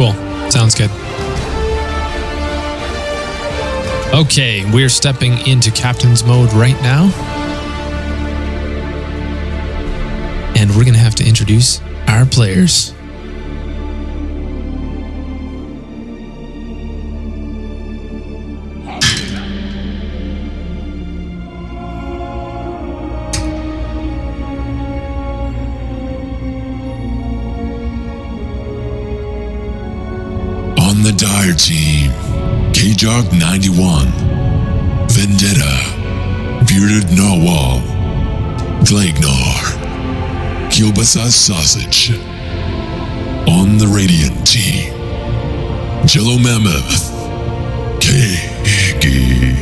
Cool. Sounds good. Okay, we're stepping into captain's mode right now. And we're going to have to introduce our players. On the Dire team, K-Jog 91, Vendetta, Bearded Narwhal, Glagnor, Kielbasa Sausage. On the Radiant team, Jello Mammoth, Kegi,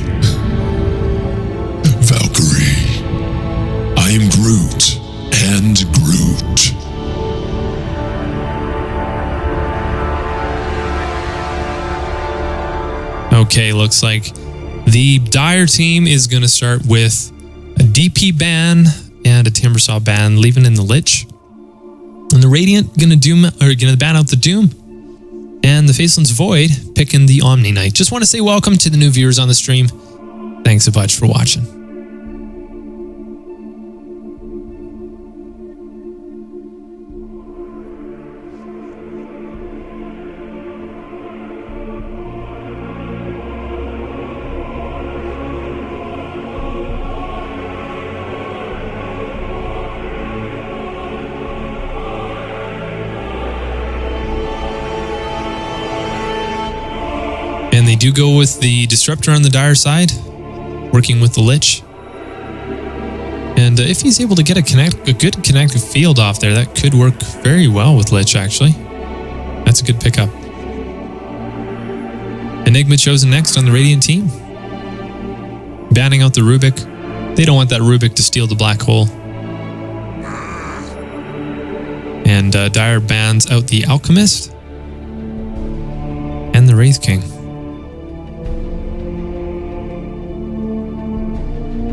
Valkyrie, I am Groot and Groot. Okay, looks like the Dire team is going to start with a DP ban and a Timbersaw ban, leaving in the Lich. And the Radiant going to ban out the Doom. And the Faceland's Void picking the Omni Knight. Just want to say welcome to the new viewers on the stream. Thanks a bunch for watching. And they do go with the Disruptor on the Dire side, working with the Lich. And if he's able to get a good connected field off there, that could work very well with Lich, actually. That's a good pickup. Enigma chosen next on the Radiant team. Banning out the Rubik. They don't want that Rubik to steal the Black Hole. And Dire bans out the Alchemist and the Wraith King.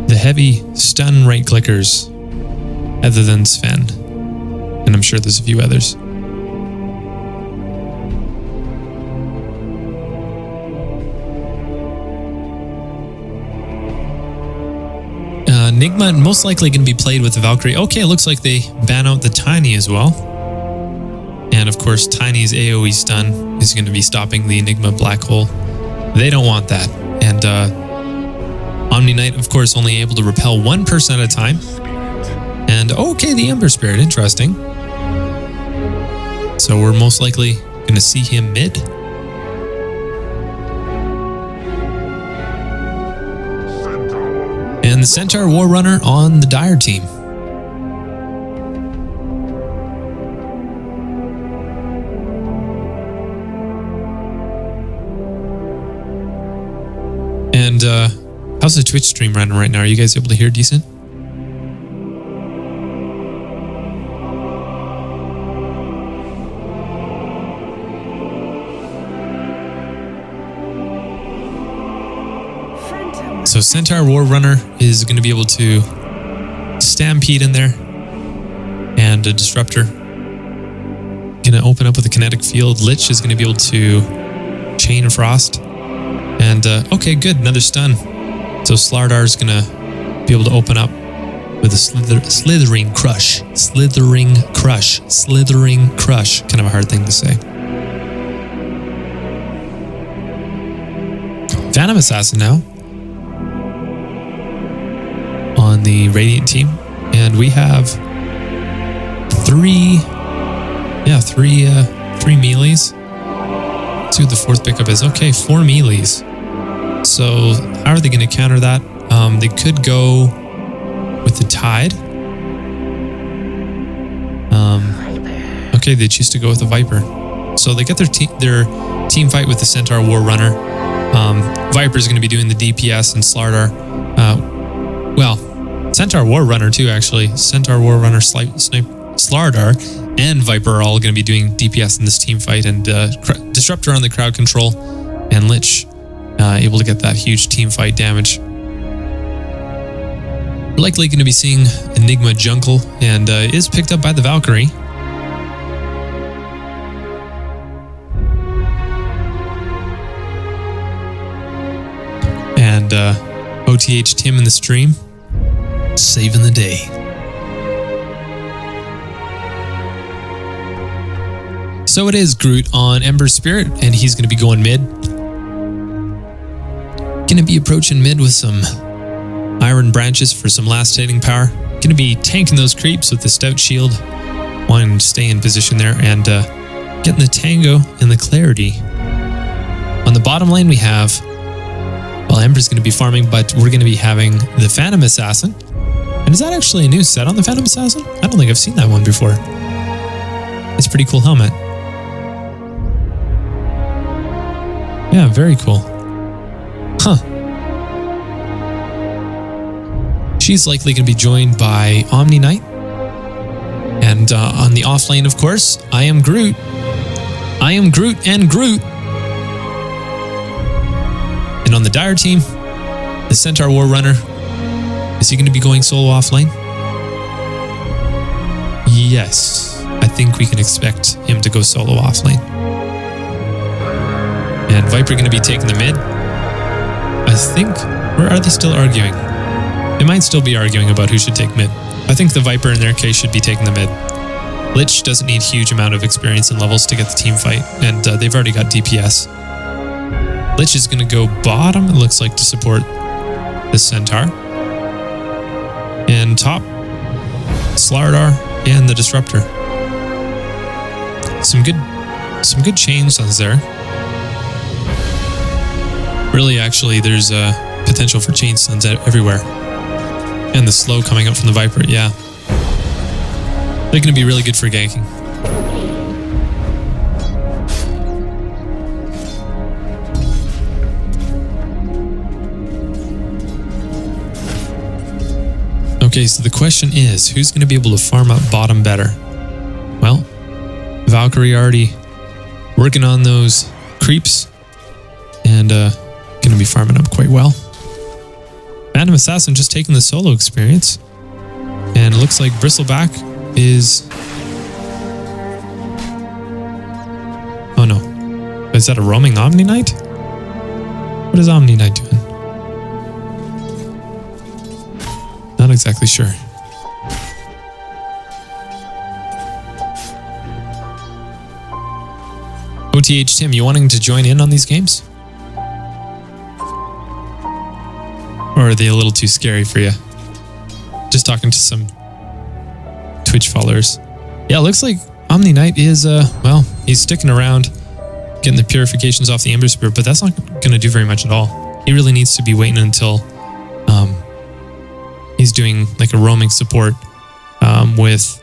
The heavy stun right clickers, other than Sven. And I'm sure there's a few others. Enigma most likely going to be played with the Valkyrie. Okay, it looks like they ban out the Tiny as well. And of course, Tiny's AoE stun is going to be stopping the Enigma Black Hole. They don't want that. And Omni Knight, of course, only able to repel one person at a time. And okay, the Ember Spirit, interesting. So we're most likely going to see him mid. And the Centaur War Runner on the Dire team. And how's the Twitch stream running right now? Are you guys able to hear decent? So Centaur War Runner is going to be able to stampede in there, and a Disruptor going to open up with a kinetic field. Lich is going to be able to Chain Frost, and okay, good, another stun. So Slardar is going to be able to open up with a Slithering Crush. Slithering Crush. Slithering Crush. Kind of a hard thing to say. Phantom Assassin now on the Radiant team. And we have three melees. Let's see what the fourth pickup is. Okay, 4 melees. So how are they going to counter that? They could go with the Tide. Okay, they choose to go with the Viper. So they get their team fight with the Centaur War Runner. Viper is going to be doing the DPS, and Slardar. Centaur War Runner too, actually. Centaur War Runner, Slardar, and Viper are all going to be doing DPS in this team fight, and Disruptor on the crowd control, and Lich able to get that huge team fight damage. We're likely going to be seeing Enigma jungle, and is picked up by the Valkyrie. And OTH Tim in the stream, saving the day. So it is Groot on Ember Spirit, and he's going to be going mid. Going to be approaching mid with some Iron Branches for some last hitting power. Going to be tanking those creeps with the Stout Shield, wanting to stay in position there, and getting the Tango and the Clarity. On the bottom lane we have, well, Ember's going to be farming, but we're going to be having the Phantom Assassin. And is that actually a new set on the Phantom Assassin? I don't think I've seen that one before. It's a pretty cool helmet. Yeah, very cool. Huh. She's likely going to be joined by Omni Knight. And on the off lane, of course, I am Groot. I am Groot and Groot. And on the Dire team, the Centaur War Runner. Is he going to be going solo off lane? Yes. I think we can expect him to go solo off lane. And Viper going to be taking the mid. I think, or are they still arguing? They might still be arguing about who should take mid. I think the Viper in their case should be taking the mid. Lich doesn't need huge amount of experience and levels to get the team fight, and they've already got DPS. Lich is going to go bottom, it looks like, to support the Centaur. And top, Slardar and the Disruptor. Some good chain stuns there. Really, actually, there's potential for chain stuns everywhere. And the slow coming up from the Viper, yeah. They're going to be really good for ganking. Okay, so the question is, who's going to be able to farm up bottom better? Well, Valkyrie already working on those creeps and going to be farming up quite well. Phantom Assassin just taking the solo experience, and it looks like Bristleback is... Oh no, is that a roaming Omni Knight? What is Omni Knight doing? Not exactly sure. OTH Tim, you wanting to join in on these games? Or are they a little too scary for you? Just talking to some Twitch followers. Yeah, it looks like Omni Knight is, well, he's sticking around, getting the purifications off the Ember Spirit, but that's not going to do very much at all. He really needs to be waiting until he's doing like a roaming support with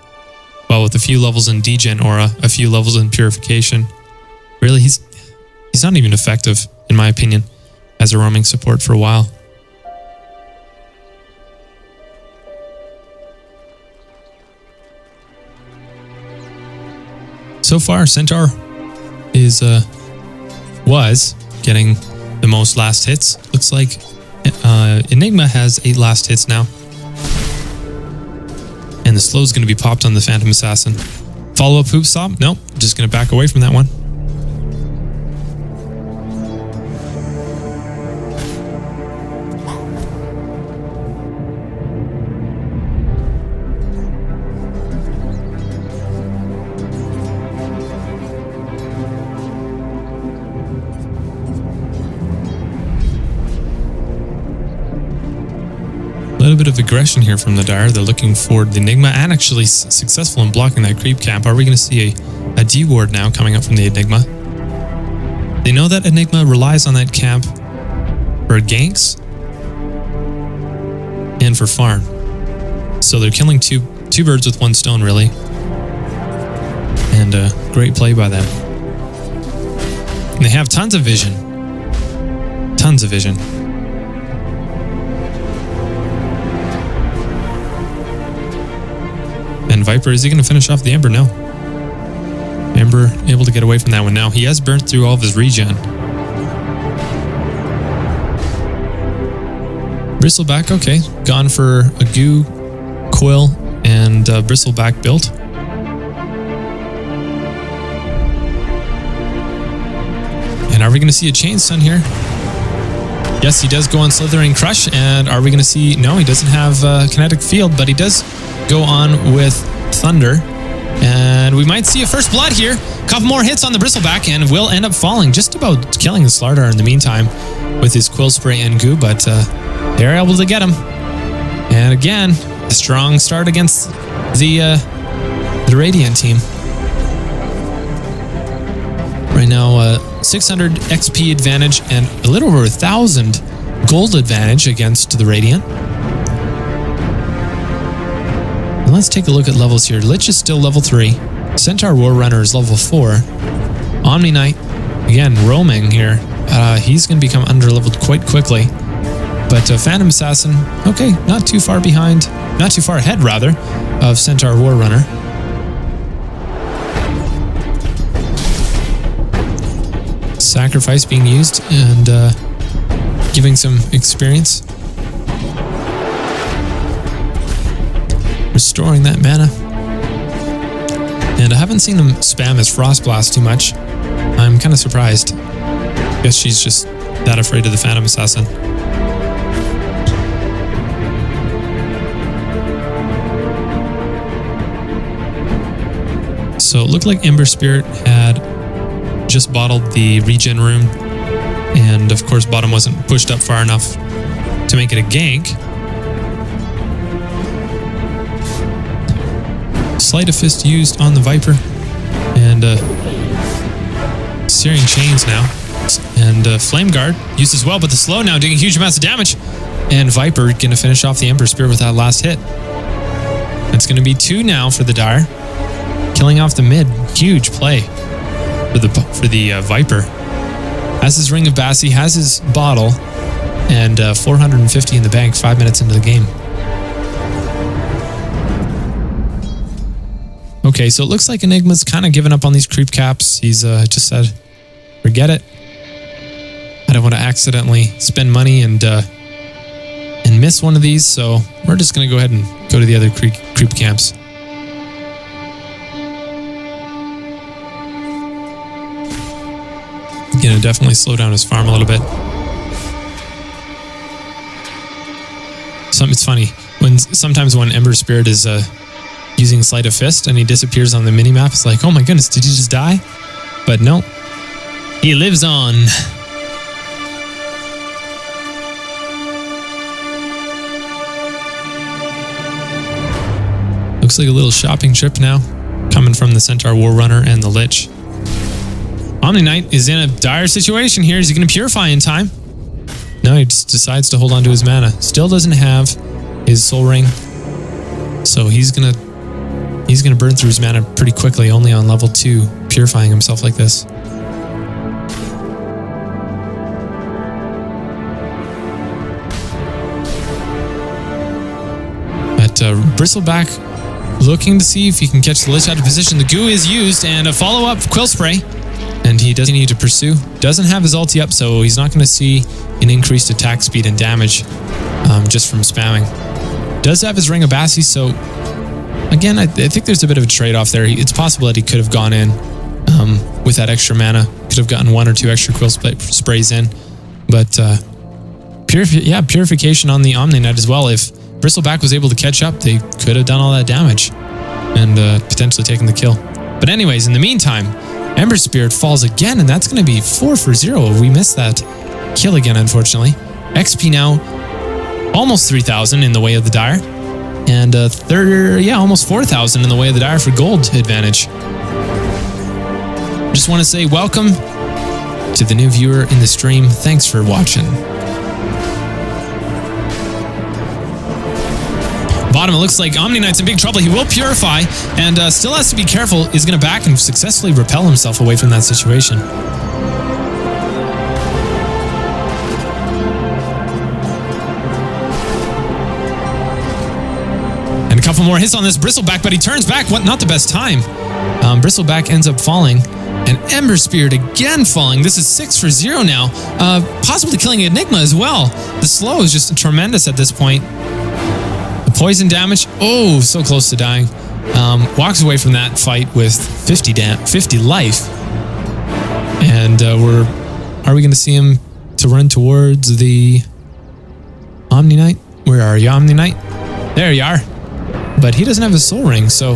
a few levels in degen or a few levels in purification. Really, he's not even effective, in my opinion, as a roaming support for a while. So far, Centaur was getting the most last hits. Looks like Enigma has 8 last hits now. And the slow is going to be popped on the Phantom Assassin. Follow-up hoop stop? Nope, just going to back away from that one. A little bit of aggression here from the Dire. They're looking for the Enigma and actually successful in blocking that creep camp. Are we going to see a D-ward now coming up from the Enigma? They know that Enigma relies on that camp for ganks and for farm. So they're killing two birds with one stone, really. And great play by them. And they have tons of vision. Tons of vision. And Viper, is he going to finish off the Ember? No. Ember able to get away from that one now. He has burnt through all of his regen. Bristleback, okay. Gone for a goo, coil, and Bristleback built. And are we going to see a chain stun here? Yes, he does go on Slithering Crush, and are we going to see... No, he doesn't have Kinetic Field, but he does go on with Thunder. And we might see a first blood here. Couple more hits on the Bristleback, and will end up falling, just about killing the Slardar in the meantime with his Quill Spray and Goo, but they're able to get him. And again, a strong start against the Radiant team. Right now, 600 XP advantage and a little over 1,000 gold advantage against the Radiant. And let's take a look at levels here. Lich is still level 3. Centaur War Runner is level 4. Omni Knight, again, roaming here. He's going to become under-leveled quite quickly. But Phantom Assassin, okay, not too far behind, not too far ahead, rather, of Centaur War Runner. Sacrifice being used and giving some experience. Restoring that mana. And I haven't seen him spam his Frost Blast too much. I'm kind of surprised. Guess she's just that afraid of the Phantom Assassin. So it looked like Ember Spirit had just bottled the regen room, and of course bottom wasn't pushed up far enough to make it a gank. Sleight of Fist used on the Viper, and Searing Chains now, and Flame Guard used as well, but the slow now doing huge amounts of damage, and Viper gonna finish off the Ember Spirit with that last hit. It's gonna be 2 now for the Dire, killing off the mid. Huge play for the Viper. Has his Ring of Bassi, has his bottle, and 450 in the bank 5 minutes into the game. Okay, so it looks like Enigma's kind of given up on these creep caps. He's just said, forget it. I don't want to accidentally spend money and miss one of these, so we're just going to go ahead and go to the other creep camps. Gonna definitely slow down his farm a little bit. It's funny sometimes when Ember Spirit is using Sleight of Fist and he disappears on the minimap, it's like, oh my goodness, did he just die? But no, he lives on. Looks like a little shopping trip now coming from the Centaur War Runner and the Lich. Omni Knight is in a dire situation here. Is he going to purify in time? No, he just decides to hold on to his mana. Still doesn't have his Soul Ring, so he's gonna burn through his mana pretty quickly. Only on level 2, purifying himself like this. But Bristleback looking to see if he can catch the Lich out of position. The Goo is used, and a follow-up Quill Spray. And he doesn't need to pursue. Doesn't have his ulti up, so he's not going to see an increased attack speed and damage just from spamming. Does have his Ring of Bassi, so again, I think there's a bit of a trade-off there. It's possible that he could have gone in with that extra mana. Could have gotten 1 or 2 extra Quill Sprays in. But purification on the Omni Knight as well. If Bristleback was able to catch up, they could have done all that damage and potentially taken the kill. But anyways, in the meantime, Ember Spirit falls again, and that's going to be 4 for 0. We missed that kill again, unfortunately. XP now almost 3,000 in the way of the Dire, and almost 4,000 in the way of the Dire for gold advantage. Just want to say welcome to the new viewer in the stream. Thanks for watching. Bottom, it looks like Omni Knight's in big trouble. He will purify and still has to be careful. He's going to back and successfully repel himself away from that situation. And a couple more hits on this Bristleback, but he turns back. What? Not the best time. Bristleback ends up falling, and Ember Spirit again falling. This is 6 for 0 now. Possibly killing Enigma as well. The slow is just tremendous at this point. Poison damage. Oh, so close to dying. Walks away from that fight with 50 life. And are we going to see him to run towards the Omni Knight. Where are you, Omni Knight? There you are. But he doesn't have a soul ring, so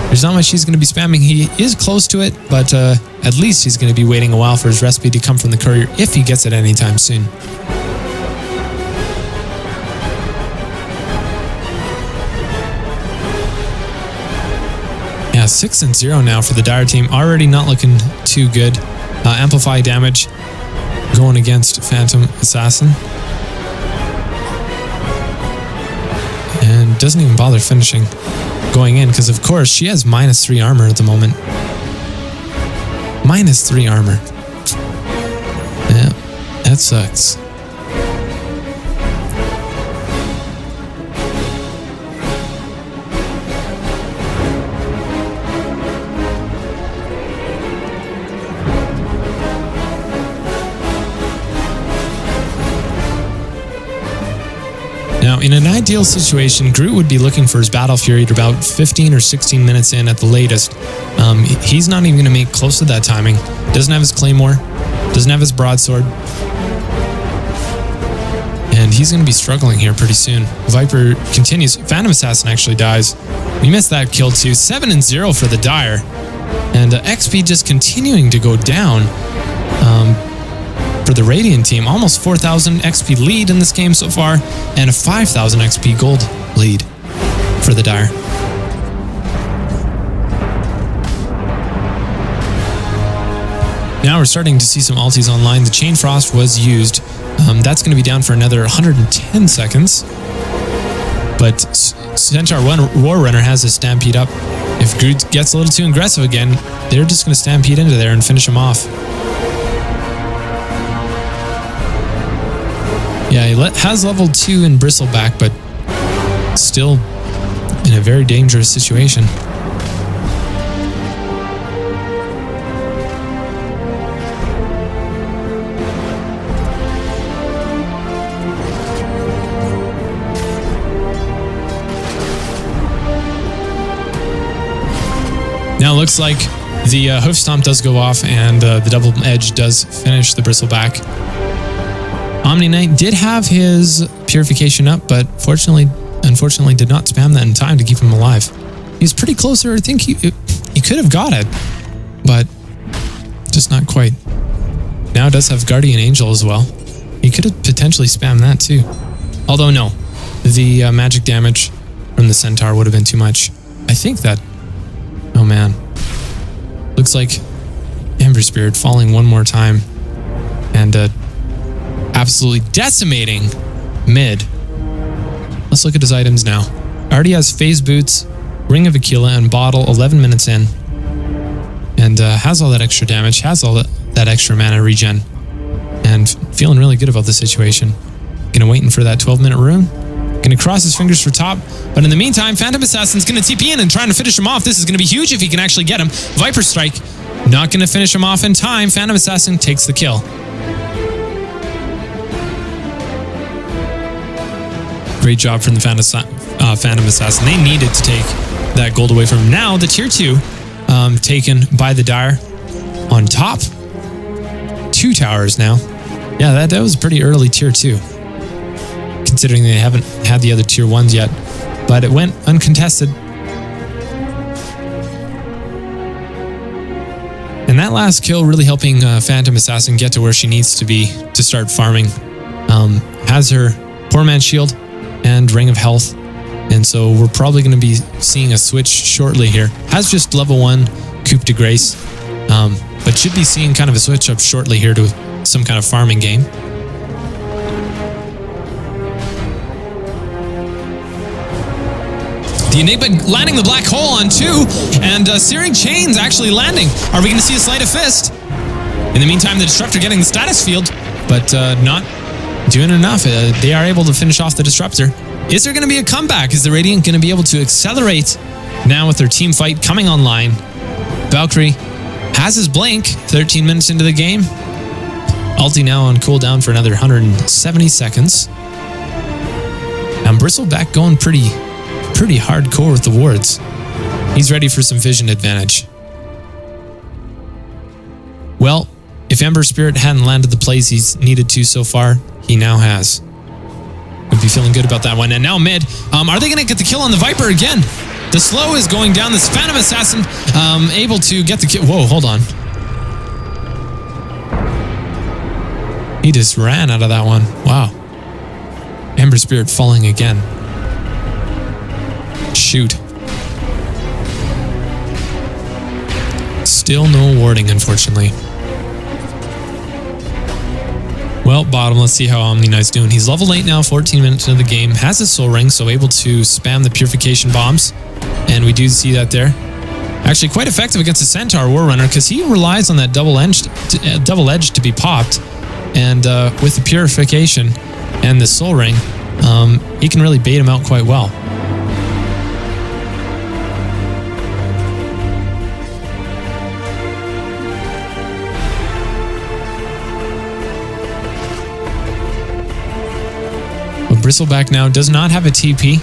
there's not much he's going to be spamming. He is close to it, but at least he's going to be waiting a while for his recipe to come from the courier if he gets it anytime soon. Yeah, 6-0 now for the Dire team. Already not looking too good. Amplify damage going against Phantom Assassin. And doesn't even bother finishing going in because, of course, she has -3 armor at the moment. -3 armor. Yeah, that sucks. Now, in an ideal situation, Groot would be looking for his Battle Fury at about 15 or 16 minutes in at the latest. He's not even going to make close to that timing. Doesn't have his Claymore, doesn't have his Broadsword. And he's going to be struggling here pretty soon. Viper continues. Phantom Assassin actually dies. We missed that kill too. 7-0 for the Dire. And XP just continuing to go down. For the Radiant team, almost 4,000 XP lead in this game so far, and a 5,000 XP gold lead for the Dire. Now we're starting to see some ultis online. The Chain Frost was used. That's going to be down for another 110 seconds. But Centaur War Runner has a Stampede up. If Groot gets a little too aggressive again, they're just going to Stampede into there and finish him off. Yeah, he has level 2 in Bristleback, but still in a very dangerous situation. Now it looks like the Hoof Stomp does go off and the Double Edge does finish the Bristleback. Omni Knight did have his Purification up, but unfortunately did not spam that in time to keep him alive. He's pretty close there. I think he could have got it, but just not quite. Now does have Guardian Angel as well. He could have potentially spammed that too. Although no, the magic damage from the Centaur would have been too much. I think that... Oh man. Looks like Ember Spirit falling one more time. And absolutely decimating mid. Let's look at his items now. Already has Phase Boots, Ring of Aquila, and Bottle 11 minutes in. And has all that extra damage, has all that extra mana regen. And feeling really good about the situation. Gonna waiting for that 12-minute rune. Gonna cross his fingers for top. But in the meantime, Phantom Assassin's gonna TP in and trying to finish him off. This is gonna be huge if he can actually get him. Viper Strike, not gonna finish him off in time. Phantom Assassin takes the kill. Great job from the Phantom Assassin. They needed to take that gold away from him. Now the tier 2 taken by the Dire on top. 2 towers now. Yeah, that was pretty early tier 2. Considering they haven't had the other tier 1s yet. But it went uncontested. And that last kill really helping Phantom Assassin get to where she needs to be to start farming. Has her Poor Man's Shield and Ring of Health. And so we're probably going to be seeing a switch shortly here. Has just level 1 Coup de Grace. But should be seeing kind of a switch up shortly here to some kind of farming game. The Enigma landing the black hole on 2, and Searing Chains actually landing. Are we going to see a Sleight of Fist? In the meantime, the Disruptor getting the status field, but not doing enough. They are able to finish off the Disruptor. Is there going to be a comeback? Is the Radiant going to be able to accelerate now with their team fight coming online? Valkyrie has his Blink 13 minutes into the game. Ulti now on cooldown for another 170 seconds. And Bristleback going pretty hardcore with the wards. He's ready for some vision advantage. Well, If Ember Spirit hadn't landed the plays he's needed to so far, he now has. Would be feeling good about that one. And now mid, are they going to get the kill on the Viper again? The slow is going down. This Phantom Assassin able to get the kill. Whoa, hold on. He just ran out of that one. Wow. Ember Spirit falling again. Shoot. Still no warding, unfortunately. Well, bottom, let's see how Omni Knight's doing. He's level 8 now, 14 minutes into the game. Has a soul ring, so able to spam the purification bombs. And we do see that there. Actually, quite effective against the Centaur War Runner because he relies on that double edge to be popped. And with the purification and the soul ring, he can really bait him out quite well. But Bristleback now does not have a TP,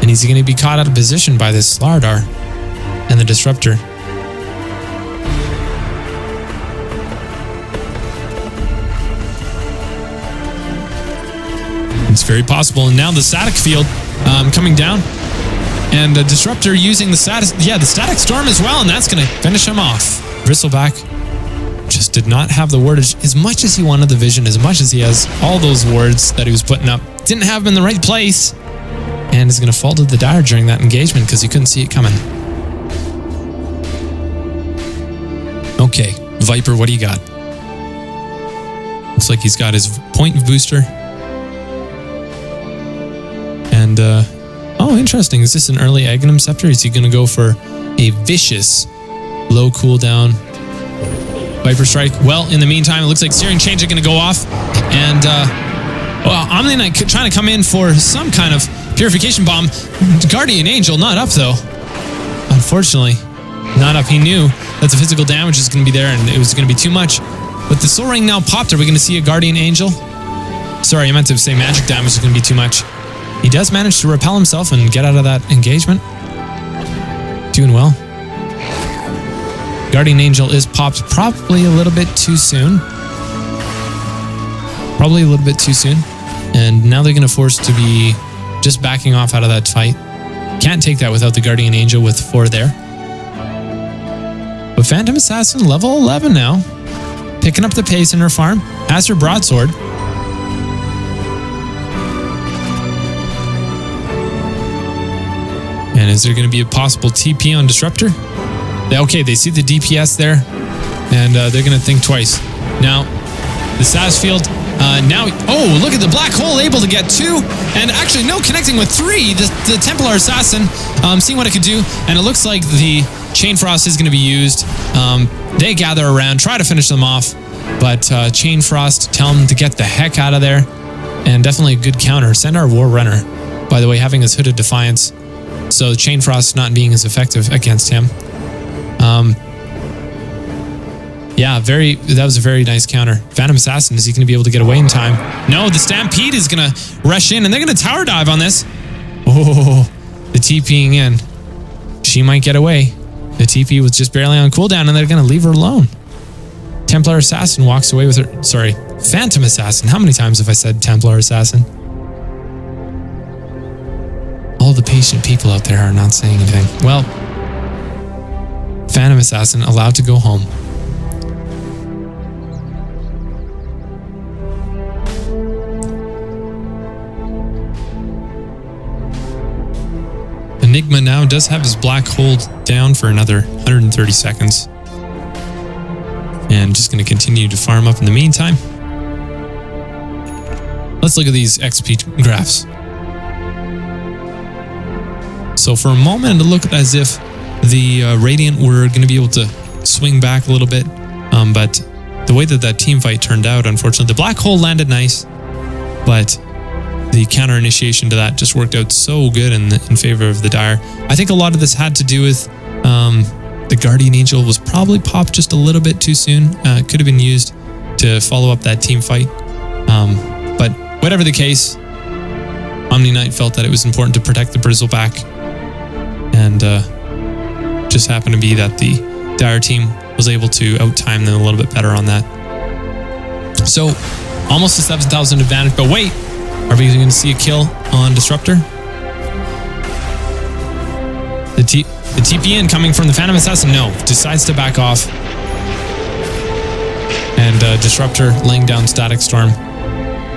and he's going to be caught out of position by this Slardar and the Disruptor. It's very possible. And now the static field coming down. And the Disruptor using the static storm as well. And that's going to finish him off. Bristleback just did not have the wordage as much as he wanted the vision, as much as he has all those wards that he was putting up. Didn't have them in the right place. And is going to fall to the Dire during that engagement because he couldn't see it coming. Okay, Viper, what do you got? Looks like he's got his point booster. And, oh, interesting. Is this an early Aghanim Scepter? Is he going to go for a vicious low cooldown Viper Strike? Well, in the meantime, it looks like Searing Change are going to go off. And, well, Omni Knight trying to come in for some kind of Purification Bomb. Guardian Angel not up, though. Unfortunately, not up. He knew that the physical damage is going to be there and it was going to be too much. But the Soul Ring now popped. Are we going to see a Guardian Angel? Sorry, I meant to say magic damage is going to be too much. He does manage to repel himself and get out of that engagement. Doing well. Guardian Angel is popped probably a little bit too soon. Probably a little bit too soon. And now they're going to force to be just backing off out of that fight. Can't take that without the Guardian Angel with 4 there. But Phantom Assassin, level 11 now. Picking up the pace in her farm. Has her broadsword. And is there going to be a possible TP on Disruptor? Okay, they see the DPS there, and they're going to think twice. Now, the Sass Field, now, oh, look at the Black Hole able to get 2, and actually, no, connecting with 3. The Templar Assassin, seeing what it could do, and it looks like the Chain Frost is going to be used. They gather around, try to finish them off, but Chain Frost tell them to get the heck out of there, and definitely a good counter. Send our War Runner, by the way, having his Hooded Defiance. So Chain Frost not being as effective against him. Yeah, that was a very nice counter. Phantom Assassin, is he going to be able to get away in time? No, the Stampede is going to rush in, and they're going to tower dive on this. Oh, the TPing in. She might get away. The TP was just barely on cooldown, and they're going to leave her alone. Templar Assassin walks away with her. Sorry, Phantom Assassin. How many times have I said Templar Assassin? All the patient people out there are not saying anything. Well, Phantom Assassin allowed to go home. Enigma now does have his black hole down for another 130 seconds. And just going to continue to farm up in the meantime. Let's look at these XP graphs. So for a moment, it looked as if the Radiant were going to be able to swing back a little bit. But the way that team fight turned out, unfortunately, the Black Hole landed nice, but the counter initiation to that just worked out so good in favor of the Dire. I think a lot of this had to do with the Guardian Angel was probably popped just a little bit too soon. Could have been used to follow up that team fight. But whatever the case, Omni Knight felt that it was important to protect the Bristleback. And just happened to be that the Dire team was able to outtime them a little bit better on that. So almost a 7,000 advantage, but wait, are we going to see a kill on Disruptor? The TP in coming from the Phantom Assassin, no, decides to back off. And Disruptor laying down Static Storm,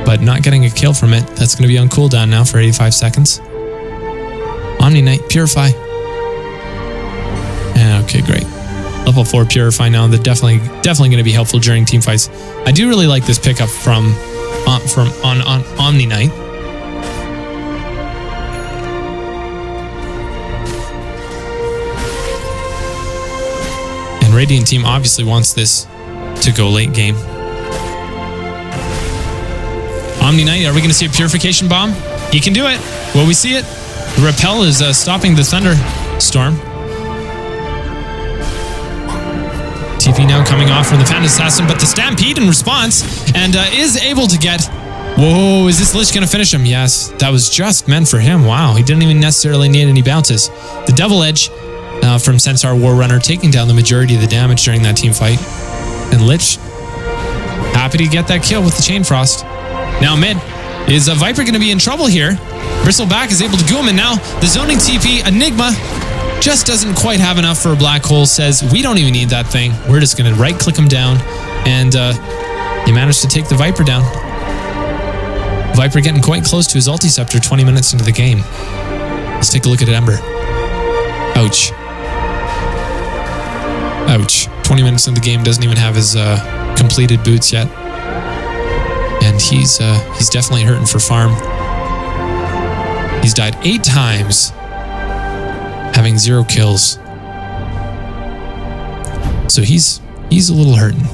but not getting a kill from it. That's going to be on cooldown now for 85 seconds. Omni Knight, Purify. Okay, great. Level 4 Purify now. They're definitely going to be helpful during team fights. I do really like this pickup from Omni Knight. And Radiant team obviously wants this to go late game. Omni Knight, are we going to see a Purification Bomb? He can do it. Will we see it? Repel is stopping the Thunderstorm. TP now coming off from the Phantom Assassin, but the Stampede in response, and is able to get... Whoa, is this Lich going to finish him? Yes, that was just meant for him. Wow, he didn't even necessarily need any bounces. The Devil Edge from Centaur War Runner taking down the majority of the damage during that team fight. And Lich, happy to get that kill with the Chain Frost. Now mid, is Viper going to be in trouble here? Bristleback is able to go him, and now the zoning TP, Enigma, just doesn't quite have enough for a Black Hole, says, we don't even need that thing. We're just going to right-click him down, and he managed to take the Viper down. Viper getting quite close to his ulti scepter 20 minutes into the game. Let's take a look at Ember. Ouch. Ouch. 20 minutes into the game, doesn't even have his completed boots yet. And he's definitely hurting for farm. He's died 8 times, having 0 kills. So he's a little hurting.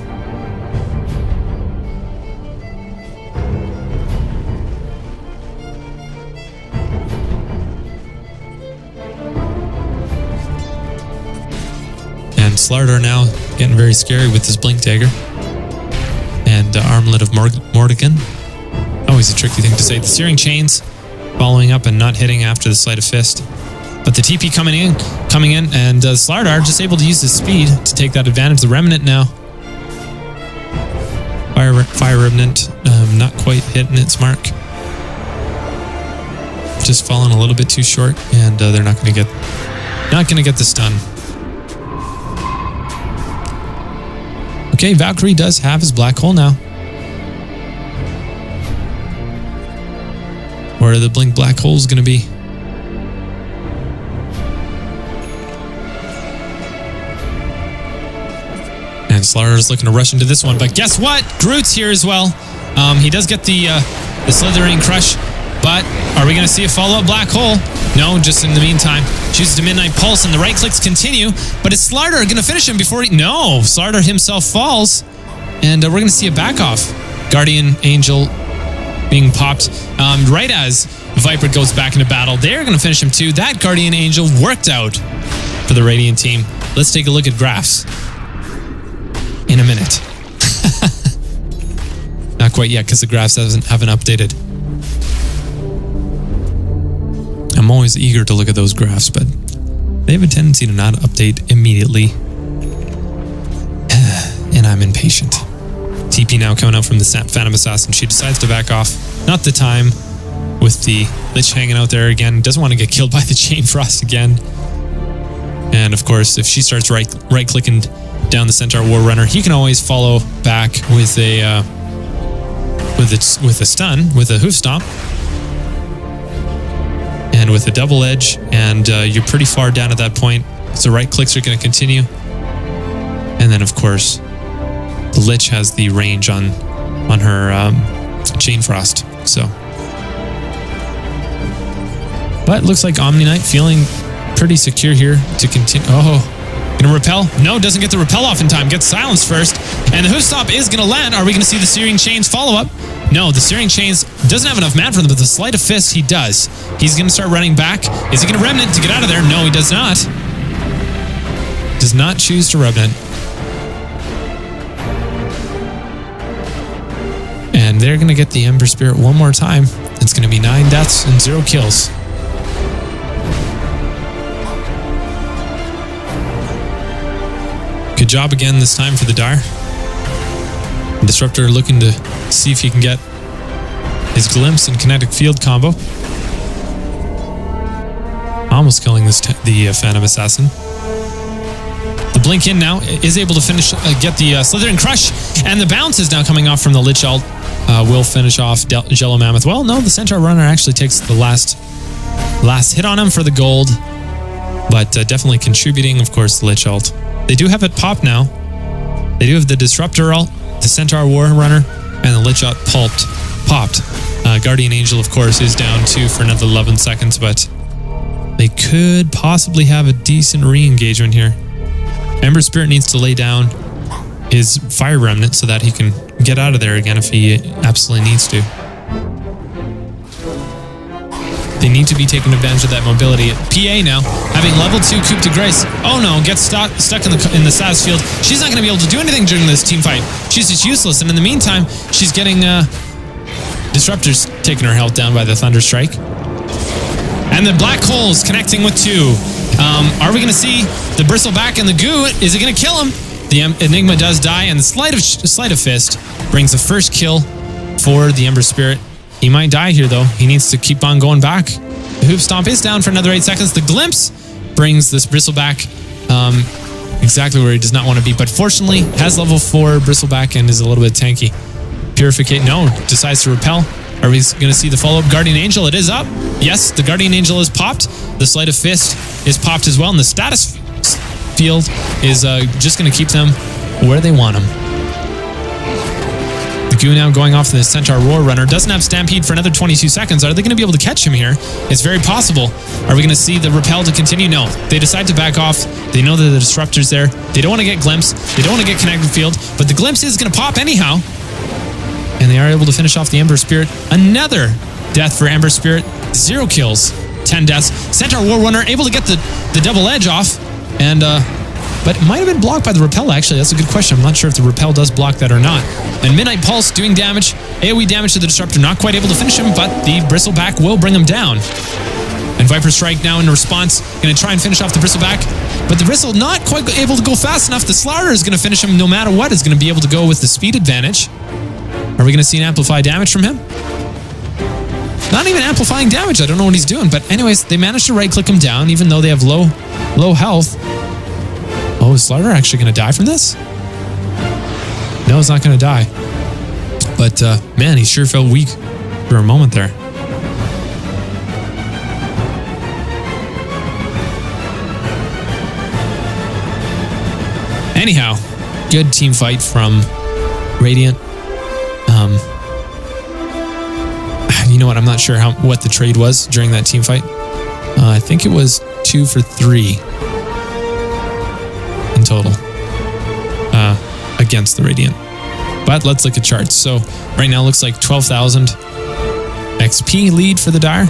And Slardar now getting very scary with his Blink Dagger. And Armlet of Morrigan. Always a tricky thing to say. The Searing Chains following up and not hitting after the Sleight of Fist. But the TP coming in, and Slardar just able to use his speed to take that advantage. The Remnant now. Fire Remnant not quite hitting its mark. Just falling a little bit too short, and they're not going to get the stun. Okay, Valkyrie does have his Black Hole now. Where are the Blink Black Holes going to be? And Slardar's looking to rush into this one, but guess what? Groot's here as well. He does get the Slithering Crush, but are we going to see a follow-up Black Hole? No, just in the meantime, chooses to Midnight Pulse, and the right clicks continue, but is Slardar going to finish him before he... No, Slardar himself falls, and we're going to see a back-off. Guardian Angel being popped right as Viper goes back into battle. They're going to finish him too. That Guardian Angel worked out for the Radiant team. Let's take a look at graphs in a minute. Not quite yet because the graphs haven't updated. I'm always eager to look at those graphs, but they have a tendency to not update immediately. And I'm impatient. TP now coming out from the Phantom Assassin. She decides to back off. Not the time, with the Lich hanging out there again. Doesn't want to get killed by the Chain Frost again. And of course, if she starts right-clicking down the Centaur War Runner, he can always follow back with a stun, with a hoof stomp. And with a double edge, and you're pretty far down at that point. So right clicks are going to continue. And then of course, the Lich has the range on her Chain Frost. So, but it looks like Omni Knight feeling pretty secure here to continue. Oh, gonna repel? No, doesn't get the repel off in time. Gets silenced first, and the hoof stop is gonna land. Are we gonna see the Searing Chains follow up? No, the Searing Chains doesn't have enough man for them, but the Sleight of Fist he does. He's gonna start running back. Is he gonna Remnant to get out of there? No, he does not. Does not choose to Remnant. And they're going to get the Ember Spirit one more time. It's going to be 9 deaths and 0 kills. Good job again this time for the Dire. Disruptor looking to see if he can get his glimpse and kinetic field combo. Almost killing the Phantom Assassin. The blink in now is able to finish, get the Slithering Crush, and the bounce is now coming off from the Lich ult. Will finish off Jello Mammoth. Well, no, the Centaur Runner actually takes the last hit on him for the gold, but definitely contributing, of course, the Lich ult. They do have it popped now. They do have the Disruptor ult, the Centaur War Runner, and the Lich ult popped. Guardian Angel, of course, is down too for another 11 seconds, but they could possibly have a decent re-engagement here. Ember Spirit needs to lay down his Fire Remnant so that he can get out of there again if he absolutely needs to. They need to be taking advantage of that mobility. PA now, having level 2 Coup de Grace. Oh no, gets stuck in the SAS field. She's not going to be able to do anything during this team fight. She's just useless, and in the meantime, she's getting Disruptors taking her health down by the Thunder Strike. And the Black HOOO's connecting with 2. Are we going to see the Bristleback and the Goo? Is it going to kill him? The Enigma does die, and the Sleight of Fist brings the first kill for the Ember Spirit. He might die here, though. He needs to keep on going back. The Hoop Stomp is down for another 8 seconds. The Glimpse brings this Bristleback exactly where he does not want to be, but fortunately has level 4 Bristleback and is a little bit tanky. Purificate, no, decides to repel. Are we going to see the follow-up Guardian Angel? It is up. Yes, the Guardian Angel is popped. The Sleight of Fist is popped as well, and the status field is just going to keep them where they want them. The Goo now going off the Centaur Roar Runner. Doesn't have Stampede for another 22 seconds. Are they going to be able to catch him here? It's very possible. Are we going to see the Repel to continue? No. They decide to back off. They know that the Disruptor's there. They don't want to get Glimpse. They don't want to get Connected Field, but the Glimpse is going to pop anyhow. And they are able to finish off the Ember Spirit. Another death for Ember Spirit. 0 kills, 10 deaths. Centaur War Runner able to get the double edge off. And, but it might have been blocked by the Repel, actually. That's a good question. I'm not sure if the Repel does block that or not. And Midnight Pulse doing damage. AoE damage to the Disruptor. Not quite able to finish him, but the Bristleback will bring him down. And Viper Strike now in response. Going to try and finish off the Bristleback. But the Bristle not quite able to go fast enough. The Slaughter is going to finish him no matter what. Is going to be able to go with the speed advantage. Are we going to see an amplified damage from him? Not even amplifying damage. I don't know what he's doing. But anyways, they managed to right-click him down, even though they have low health. Oh, is Slaughter actually going to die from this? No, he's not going to die. But, man, he sure felt weak for a moment there. Anyhow, good team fight from Radiant. You know what? I'm not sure what the trade was during that team fight. I think it was 2 for 3 in total against the Radiant. But let's look at charts. So right now it looks like 12,000 XP lead for the Dire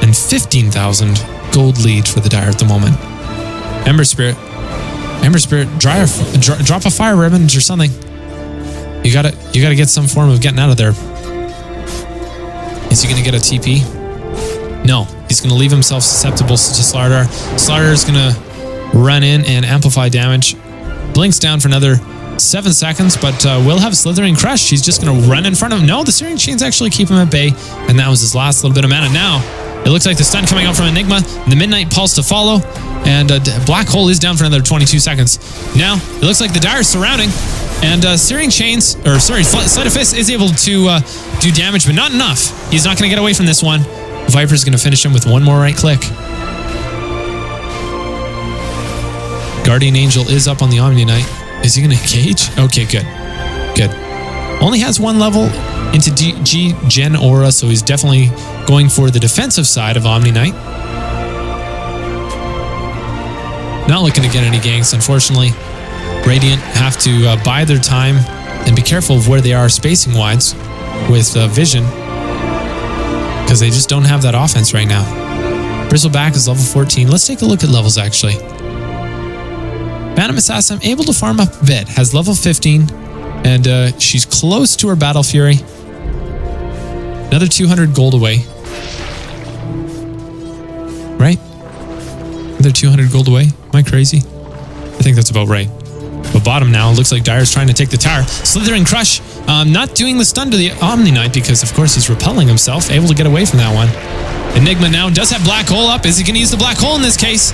and 15,000 gold lead for the Dire at the moment. Ember Spirit, drop a Fire Ribbon or something. You gotta get some form of getting out of there. Is he gonna get a TP? No, he's gonna leave himself susceptible to Slardar. Slardar is gonna run in and amplify damage. Blinks down for another 7 seconds, but will have Slithering Crush. He's just gonna run in front of him. No, the Searing Chains actually keep him at bay, and that was his last little bit of mana. Now, it looks like the stun coming out from Enigma, the Midnight Pulse to follow, and Black HOOO is down for another 22 seconds. Now, it looks like the Dire is surrounding, and Sleight of Fist is able to do damage, but not enough. He's not going to get away from this one. Viper's going to finish him with one more right click. Guardian Angel is up on the Omni Knight. Is he going to engage? Okay, good. Good. Only has 1 level into Gen Aura, so he's definitely going for the defensive side of Omni Knight. Not looking to get any ganks, unfortunately. Radiant have to bide their time and be careful of where they are spacing-wise with Vision, because they just don't have that offense right now. Bristleback is level 14. Let's take a look at levels, actually. Phantom Assassin, able to farm up a bit, has level 15, and she's close to her Battle Fury. Another 200 gold away. Right? Another 200 gold away? Am I crazy? I think that's about right. But bottom now, looks like Dire's trying to take the tower. Slithering Crush Not doing the stun to the Omni Knight because, of course, he's repelling himself, able to get away from that one. Enigma now does have Black Hole up. Is he going to use the Black Hole in this case?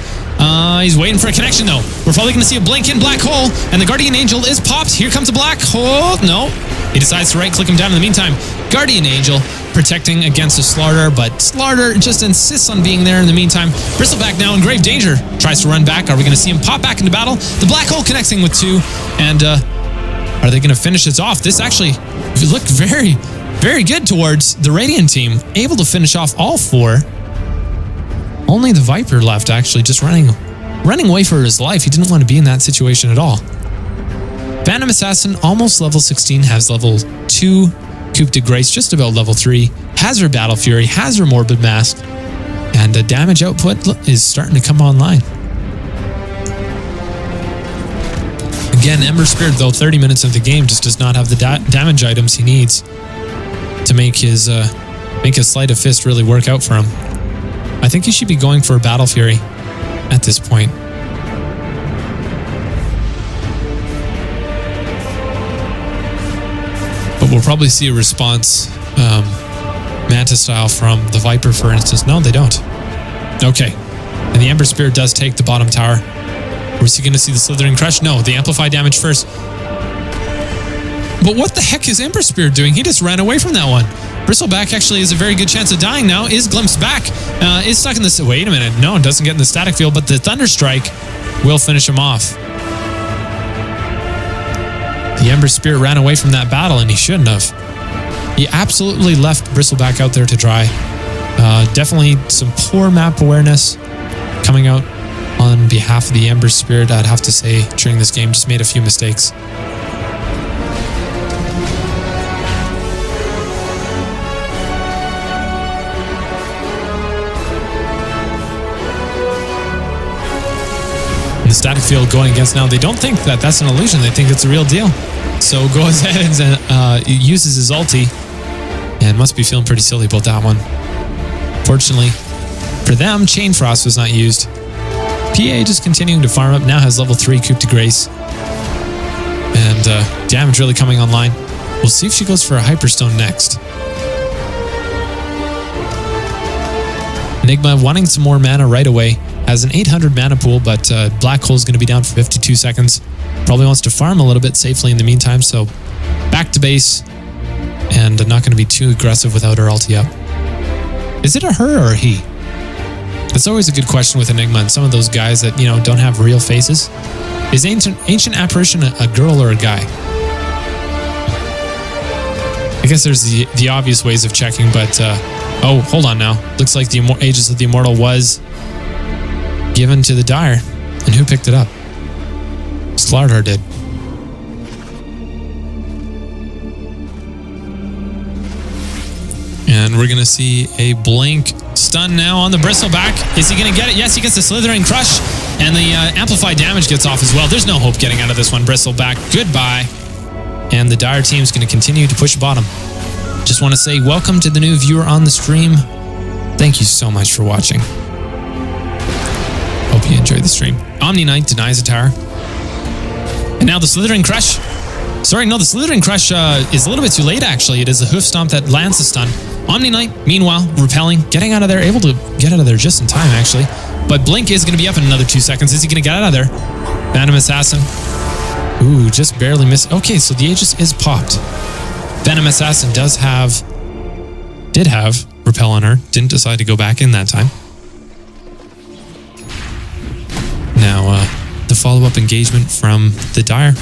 He's waiting for a connection, though. We're probably going to see a blink in Black Hole, and the Guardian Angel is popped. Here comes a Black Hole. No. He decides to right-click him down in the meantime. Guardian Angel protecting against a Slardar, but Slardar just insists on being there in the meantime. Bristleback now in grave danger. Tries to run back. Are we going to see him pop back into battle? The Black Hole connecting with 2, and are they going to finish this off? This actually looked very, very good towards the Radiant team. Able to finish off all 4. Only the Viper left, actually, just running away for his life. He didn't want to be in that situation at all. Phantom Assassin, almost level 16, has level 2 Coup de Grace, just about level 3, has her Battle Fury, has her Morbid Mask, and the damage output is starting to come online. Again, Ember Spirit, though, 30 minutes of the game, just does not have the damage items he needs to make his Sleight of Fist really work out for him. I think he should be going for a Battle Fury at this point. But we'll probably see a response, Manta style from the Viper, for instance. No, they don't. Okay. And the Ember Spirit does take the bottom tower. Is he going to see the Slithering Crush? No, the Amplify damage first. But what the heck is Ember Spirit doing? He just ran away from that one. Bristleback actually has a very good chance of dying now. Is glimpsed back. Is stuck in this. Wait a minute. No, it doesn't get in the static field, but the Thunder Strike will finish him off. The Ember Spirit ran away from that battle, and he shouldn't have. He absolutely left Bristleback out there to dry. Definitely some poor map awareness coming out on behalf of the Ember Spirit, I'd have to say, during this game. Just made a few mistakes. And the static field going against now, they don't think that that's an illusion. They think it's a real deal. So goes ahead and uses his ulti, and must be feeling pretty silly about that one. Fortunately for them, Chain Frost was not used. PA just continuing to farm up, now has level 3 Coup de Grace. And damage really coming online. We'll see if she goes for a Hyperstone next. Enigma wanting some more mana right away. Has an 800 mana pool, but Black Hole is going to be down for 52 seconds. Probably wants to farm a little bit safely in the meantime, so back to base. And not going to be too aggressive without her ulti up. Is it a her or a he? That's always a good question with Enigma and some of those guys that, don't have real faces. Is Ancient Apparition a girl or a guy? I guess there's the obvious ways of checking, but... oh, hold on now. Looks like the Aegis of the Immortal was given to the Dire. And who picked it up? Slardar did. And we're going to see a blink stun now on the Bristleback. Is he going to get it? Yes, he gets the Slithering Crush. And the Amplify damage gets off as well. There's no hope getting out of this one, Bristleback. Goodbye. And the Dire team is going to continue to push bottom. Just want to say welcome to the new viewer on the stream. Thank you so much for watching. Hope you enjoyed the stream. Omni Knight denies a tower. And now the Slithering Crush. Sorry, no, the Slithering Crush is a little bit too late, actually. It is a Hoof Stomp that lands the stun. Omni Knight, meanwhile, repelling, getting out of there, able to get out of there just in time, actually. But Blink is going to be up in another 2 seconds. Is he going to get out of there? Phantom Assassin. Ooh, just barely missed. Okay, so the Aegis is popped. Phantom Assassin did have Repel on her. Didn't decide to go back in that time. Now, the follow-up engagement from the Dire.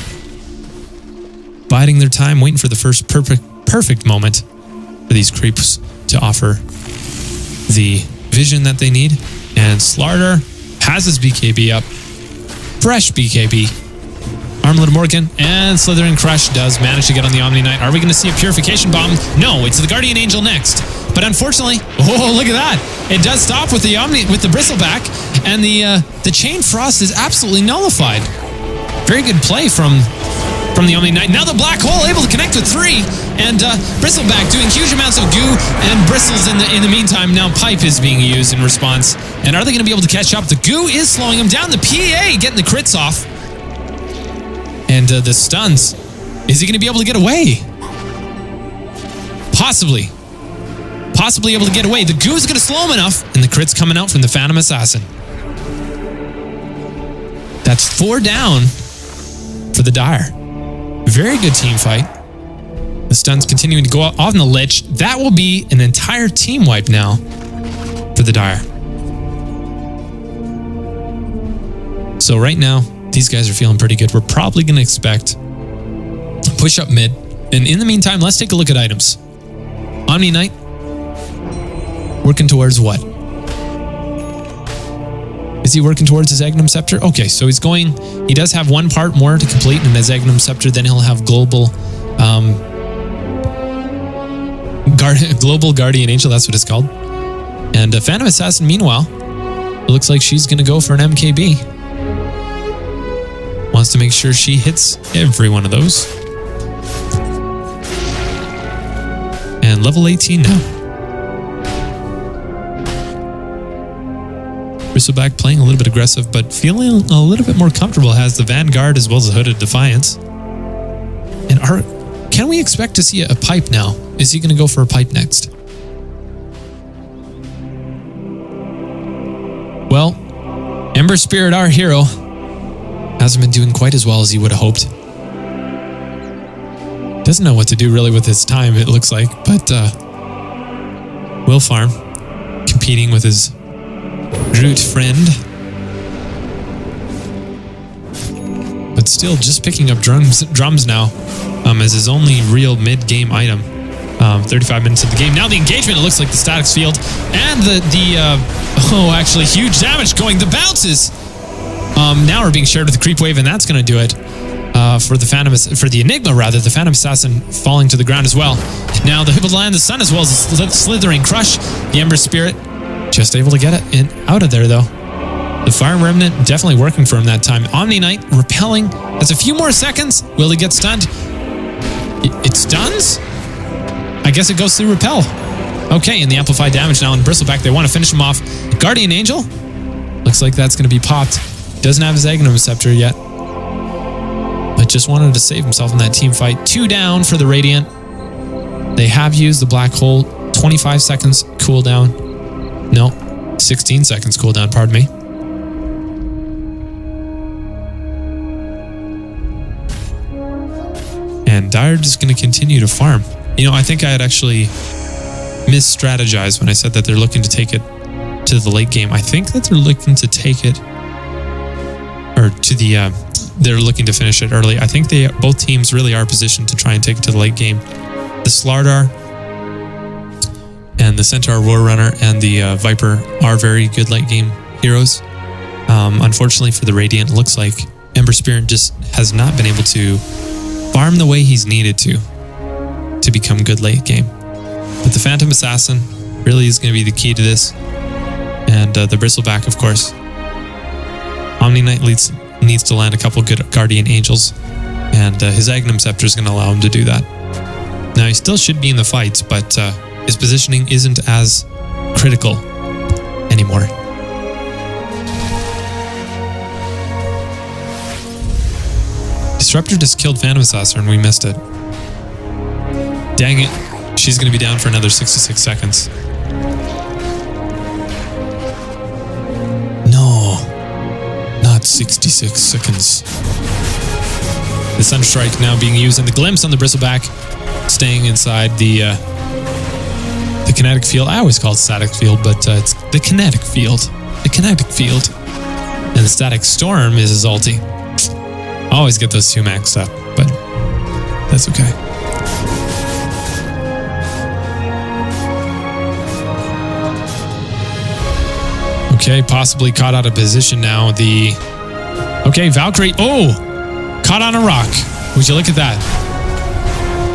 Biding their time, waiting for the first perfect moment for these creeps to offer the vision that they need. And Slardar has his BKB up. Fresh BKB. Armlet Morgan and Slithering Crush does manage to get on the Omni Knight. Are we going to see a Purification Bomb? No, it's the Guardian Angel next. But unfortunately, oh, look at that. It does stop with the Bristleback, and the Chain Frost is absolutely nullified. Very good play from the Omni Knight. Now the Black Hole able to connect with 3, and Bristleback doing huge amounts of goo, and Bristles in the meantime. Now Pipe is being used in response. And are they going to be able to catch up? The goo is slowing him down. The PA getting the crits off. And the stuns. Is he going to be able to get away? Possibly able to get away. The Goo's going to slow him enough, and the crit's coming out from the Phantom Assassin. That's 4 down for the Dire. Very good team fight. The stun's continuing to go off on the Lich. That will be an entire team wipe now for the Dire. So right now, these guys are feeling pretty good. We're probably going to expect a push up mid. And in the meantime, let's take a look at items. Omni Knight, working towards what? Is he working towards his Agnum Scepter? Okay, so he does have one part more to complete in his Agnum Scepter. Then he'll have Global Guardian Angel, that's what it's called. And Phantom Assassin, meanwhile, it looks like she's going to go for an MKB. Wants to make sure she hits every one of those. And level 18 now. Bristleback playing a little bit aggressive, but feeling a little bit more comfortable. Has the Vanguard as well as the Hooded Defiance. And can we expect to see a pipe now? Is he going to go for a pipe next? Well, Ember Spirit, our hero, hasn't been doing quite as well as he would have hoped. Doesn't know what to do really with his time, it looks like, but will farm, competing with his Groot friend. But still just picking up drums now as his only real mid-game item. 35 minutes of the game. Now the engagement, it looks like the statics field and actually huge damage going. The bounces now are being shared with the creep wave, and that's going to do it for the Enigma rather. The Phantom Assassin falling to the ground as well. Now the Hippolyte, the Sun, as well as the Slithering Crush. The Ember Spirit just able to get it out of there though. The Fire Remnant definitely working for him that time. Omni Knight repelling. Has a few more seconds. Will he get stunned? It stuns? I guess it goes through repel. Okay, and the amplified damage now on Bristleback. They want to finish him off. Guardian Angel. Looks like that's going to be popped. Doesn't have his Agnum Scepter yet. But just wanted to save himself in that team fight. 2 down for the Radiant. They have used the Black Hole. 25 seconds cooldown. No, 16 seconds cooldown, pardon me. And Dire just going to continue to farm. You know, I think I had actually mis-strategized when I said that they're looking to take it to the late game. I think that they're looking to take it, or to the, they're looking to finish it early. I think both teams really are positioned to try and take it to the late game. The Slardar and the Centaur War Runner and the Viper are very good late game heroes. Unfortunately for the Radiant, it looks like Ember Spirit just has not been able to farm the way he's needed to become good late game. But the Phantom Assassin really is going to be the key to this. And the Bristleback, of course. Omni Knight needs to land a couple good Guardian Angels. And his Agnum Scepter is going to allow him to do that. Now, he still should be in the fights, but his positioning isn't as critical anymore. Disruptor just killed Phantom Assassin and we missed it. Dang it. She's going to be down for another 66 seconds. No. Not 66 seconds. The Sunstrike now being used and the Glimpse on the Bristleback staying inside the kinetic field. I always call it static field, but it's the kinetic field. The kinetic field. And the Static Storm is his ulti. I always get those two maxed up, but that's okay. Okay, possibly caught out of position now. Okay, Valkyrie. Oh! Caught on a rock. Would you look at that?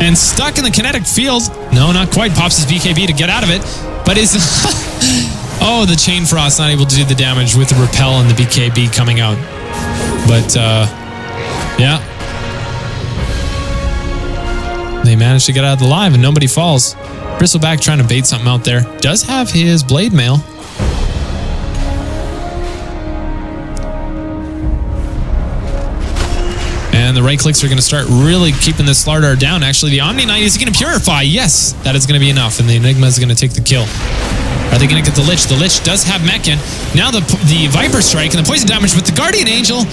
And stuck in the kinetic field. No, not quite. Pops his BKB to get out of it. But is... oh, the Chain Frost not able to do the damage with the Repel and the BKB coming out. But, yeah. They managed to get out of the live and nobody falls. Bristleback trying to bait something out there. Does have his Blade Mail. And the right clicks are going to start really keeping the Slardar down. Actually, the Omni Knight is going to purify. Yes, that is going to be enough. And the Enigma is going to take the kill. Are they going to get the Lich? The Lich does have mech in. Now the Viper Strike and the poison damage, but the Guardian Angel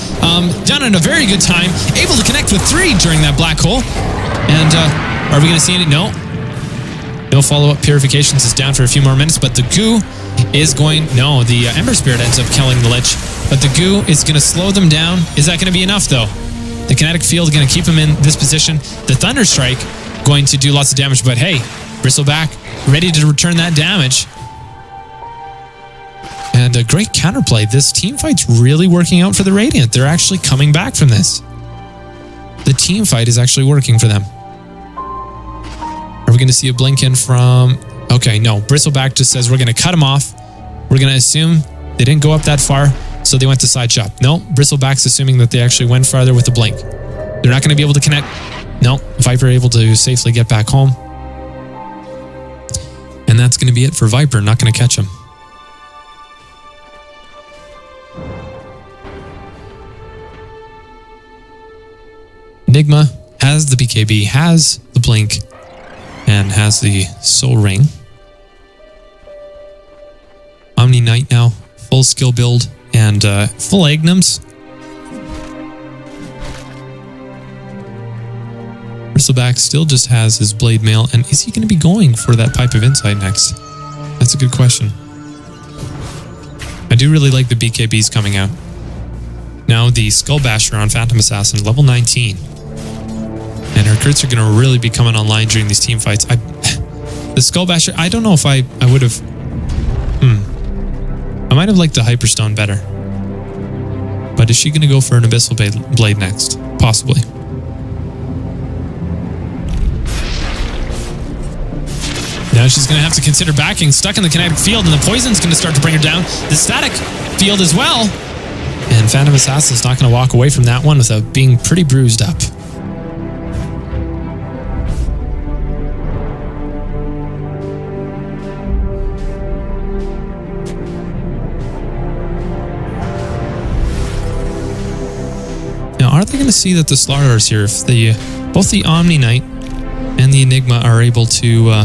done at a very good time. Able to connect with 3 during that black hole. And are we going to see any? No. No follow-up. Purifications is down for a few more minutes, but the goo is going... No, the Ember Spirit ends up killing the Lich, but the goo is going to slow them down. Is that going to be enough, though? The kinetic field is going to keep him in this position. The Thunder Strike going to do lots of damage, but hey, Bristleback ready to return that damage. And a great counterplay. This team fight's really working out for the Radiant. They're actually coming back from this. The team fight is actually working for them. Are we going to see a blink in from... Okay, no. Bristleback just says we're going to cut him off. We're going to assume they didn't go up that far, so they went to side shop. No, Bristleback's assuming that they actually went farther with the blink. They're not going to be able to connect. No, Viper able to safely get back home. And that's going to be it for Viper. Not going to catch him. Enigma has the BKB, has the blink, and has the soul ring. Omni Knight now, full skill build and full Agnums. Bristleback still just has his blade mail, and is he going to be going for that Pipe of Insight next? That's a good question. I do really like the BKBs coming out. Now the Skull Basher on Phantom Assassin, level 19. And her crits are going to really be coming online during these team fights. The Skull Basher, I don't know if I would have... I might have liked the Hyperstone better. But is she going to go for an Abyssal Blade next? Possibly. Now she's going to have to consider backing. Stuck in the kinetic field, and the poison's going to start to bring her down. The static field as well. And Phantom Assassin's not going to walk away from that one without being pretty bruised up. Are they going to see that the Slardar is here? If both the Omni Knight and the Enigma are able to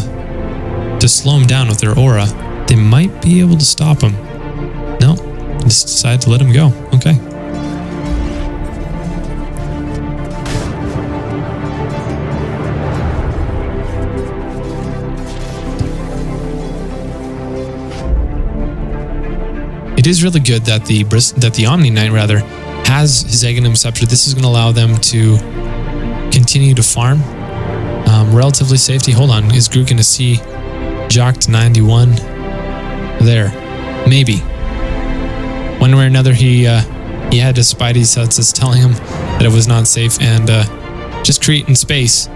slow him down with their aura, they might be able to stop him. No, just decide to let him go. Okay. It is really good that the Omni Knight rather has his Aghanim Scepter. This is going to allow them to continue to farm relatively safety. Hold on, is Groot going to see Jock to 91? There, maybe. One way or another, he had his Spidey senses telling him that it was not safe, and just creating space.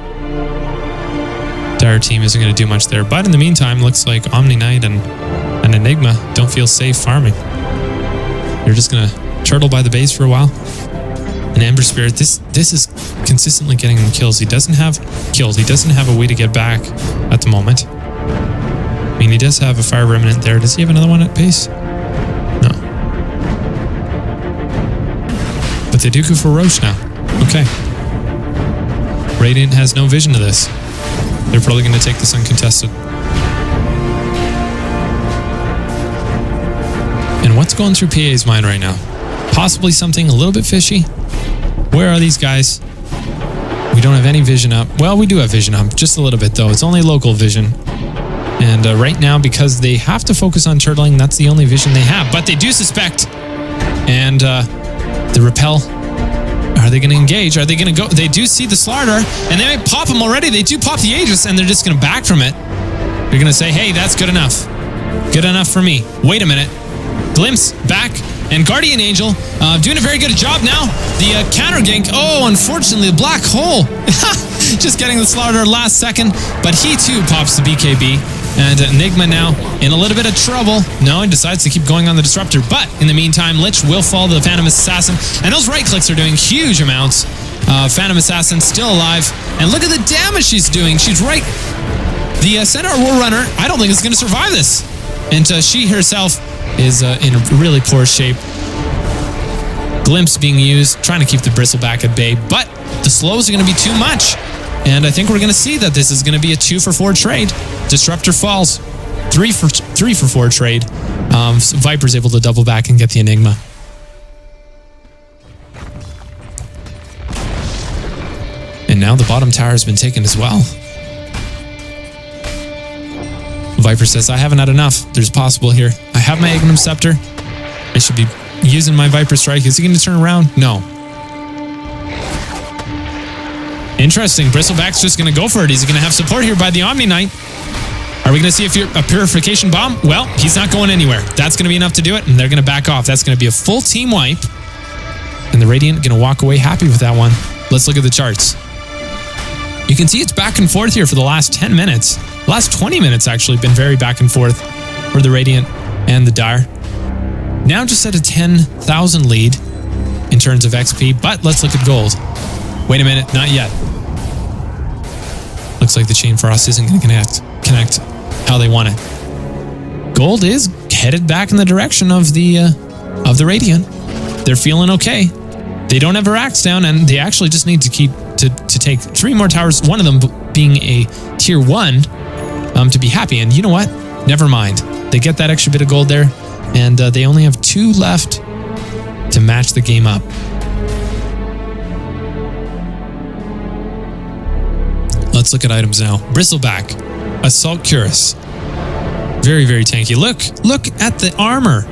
Dire team isn't going to do much there, but in the meantime, looks like Omni Knight and Enigma don't feel safe farming. They're just going to turtle by the base for a while. And Ember Spirit, this is consistently getting him kills. He doesn't have kills. He doesn't have a way to get back at the moment. I mean, he does have a Fire Remnant there. Does he have another one at base? No. But they do go for Roche now. Okay. Radiant has no vision of this. They're probably going to take this uncontested. And what's going through PA's mind right now? Possibly something a little bit fishy. Where are these guys? We don't have any vision up. Well, we do have vision up, just a little bit though. It's only local vision. And right now, because they have to focus on turtling, that's the only vision they have. But they do suspect. And the repel. Are they going to engage? Are they going to go? They do see the Slardar, and they might pop him already. They do pop the Aegis, and they're just going to back from it. They're going to say, hey, that's good enough. Good enough for me. Wait a minute. Glimpse, back, and Guardian Angel doing a very good job now. The counter gank. Oh, unfortunately, the black hole. Just getting the Slardar last second, but he too pops the BKB. And Enigma now in a little bit of trouble. No, he decides to keep going on the Disruptor. But in the meantime, Lich will fall to the Phantom Assassin. And those right clicks are doing huge amounts. Phantom Assassin still alive. And look at the damage she's doing. She's right. The Centaur War Runner, I don't think is going to survive this. And she herself is in a really poor shape. Glimpse being used, trying to keep the Bristleback at bay, but the slows are going to be too much. And I think we're going to see that this is going to be a 2-for-4 trade. Disruptor falls. 3-for-4 trade. So Viper's able to double back and get the Enigma. And now the bottom tower has been taken as well. Viper says, I haven't had enough. There's possible here. I have my Ignum Scepter. I should be using my Viper Strike. Is he going to turn around? No. Interesting. Bristleback's just going to go for it. He's going to have support here by the Omni Knight. Are we going to see a Purification Bomb? Well, he's not going anywhere. That's going to be enough to do it, and they're going to back off. That's going to be a full team wipe. And the Radiant going to walk away happy with that one. Let's look at the charts. You can see it's back and forth here for the last 10 minutes. The last 20 minutes actually been very back and forth for the Radiant and the Dire. Now just at a 10,000 lead in terms of XP, but let's look at gold. Wait a minute, not yet. Looks like the Chain Frost isn't going to connect how they want it. Gold is headed back in the direction of the Radiant. They're feeling okay. They don't have a Axe down, and they actually just need to keep to take 3 more towers, one of them being a tier 1, to be happy. And you know what? Never mind. They get that extra bit of gold there, and they only have 2 left to match the game up. Let's look at items now. Bristleback, Assault Cuirass. Very, very tanky. Look at the armor.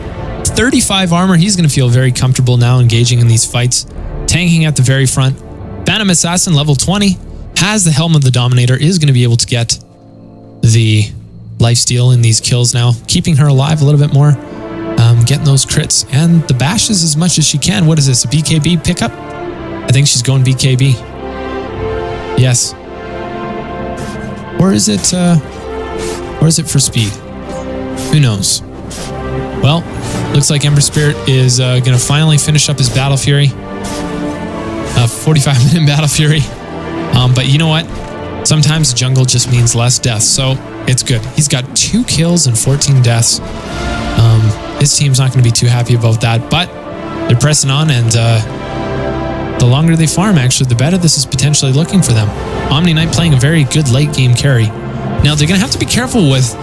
35 armor. He's going to feel very comfortable now engaging in these fights. Tanking at the very front. Phantom Assassin, level 20. Has the Helm of the Dominator. Is going to be able to get the lifesteal in these kills now. Keeping her alive a little bit more. Getting those crits. And the bashes as much as she can. What is this? A BKB pickup? I think she's going BKB. Yes. Or is it for speed? Who knows? Well, looks like Ember Spirit is going to finally finish up his Battle Fury. 45-minute Battle Fury. But you know what? Sometimes jungle just means less deaths, so it's good. He's got 2 kills and 14 deaths. His team's not going to be too happy about that, but they're pressing on, and the longer they farm, actually, the better this is potentially looking for them. Omni Knight playing a very good late game carry. Now, they're going to have to be careful with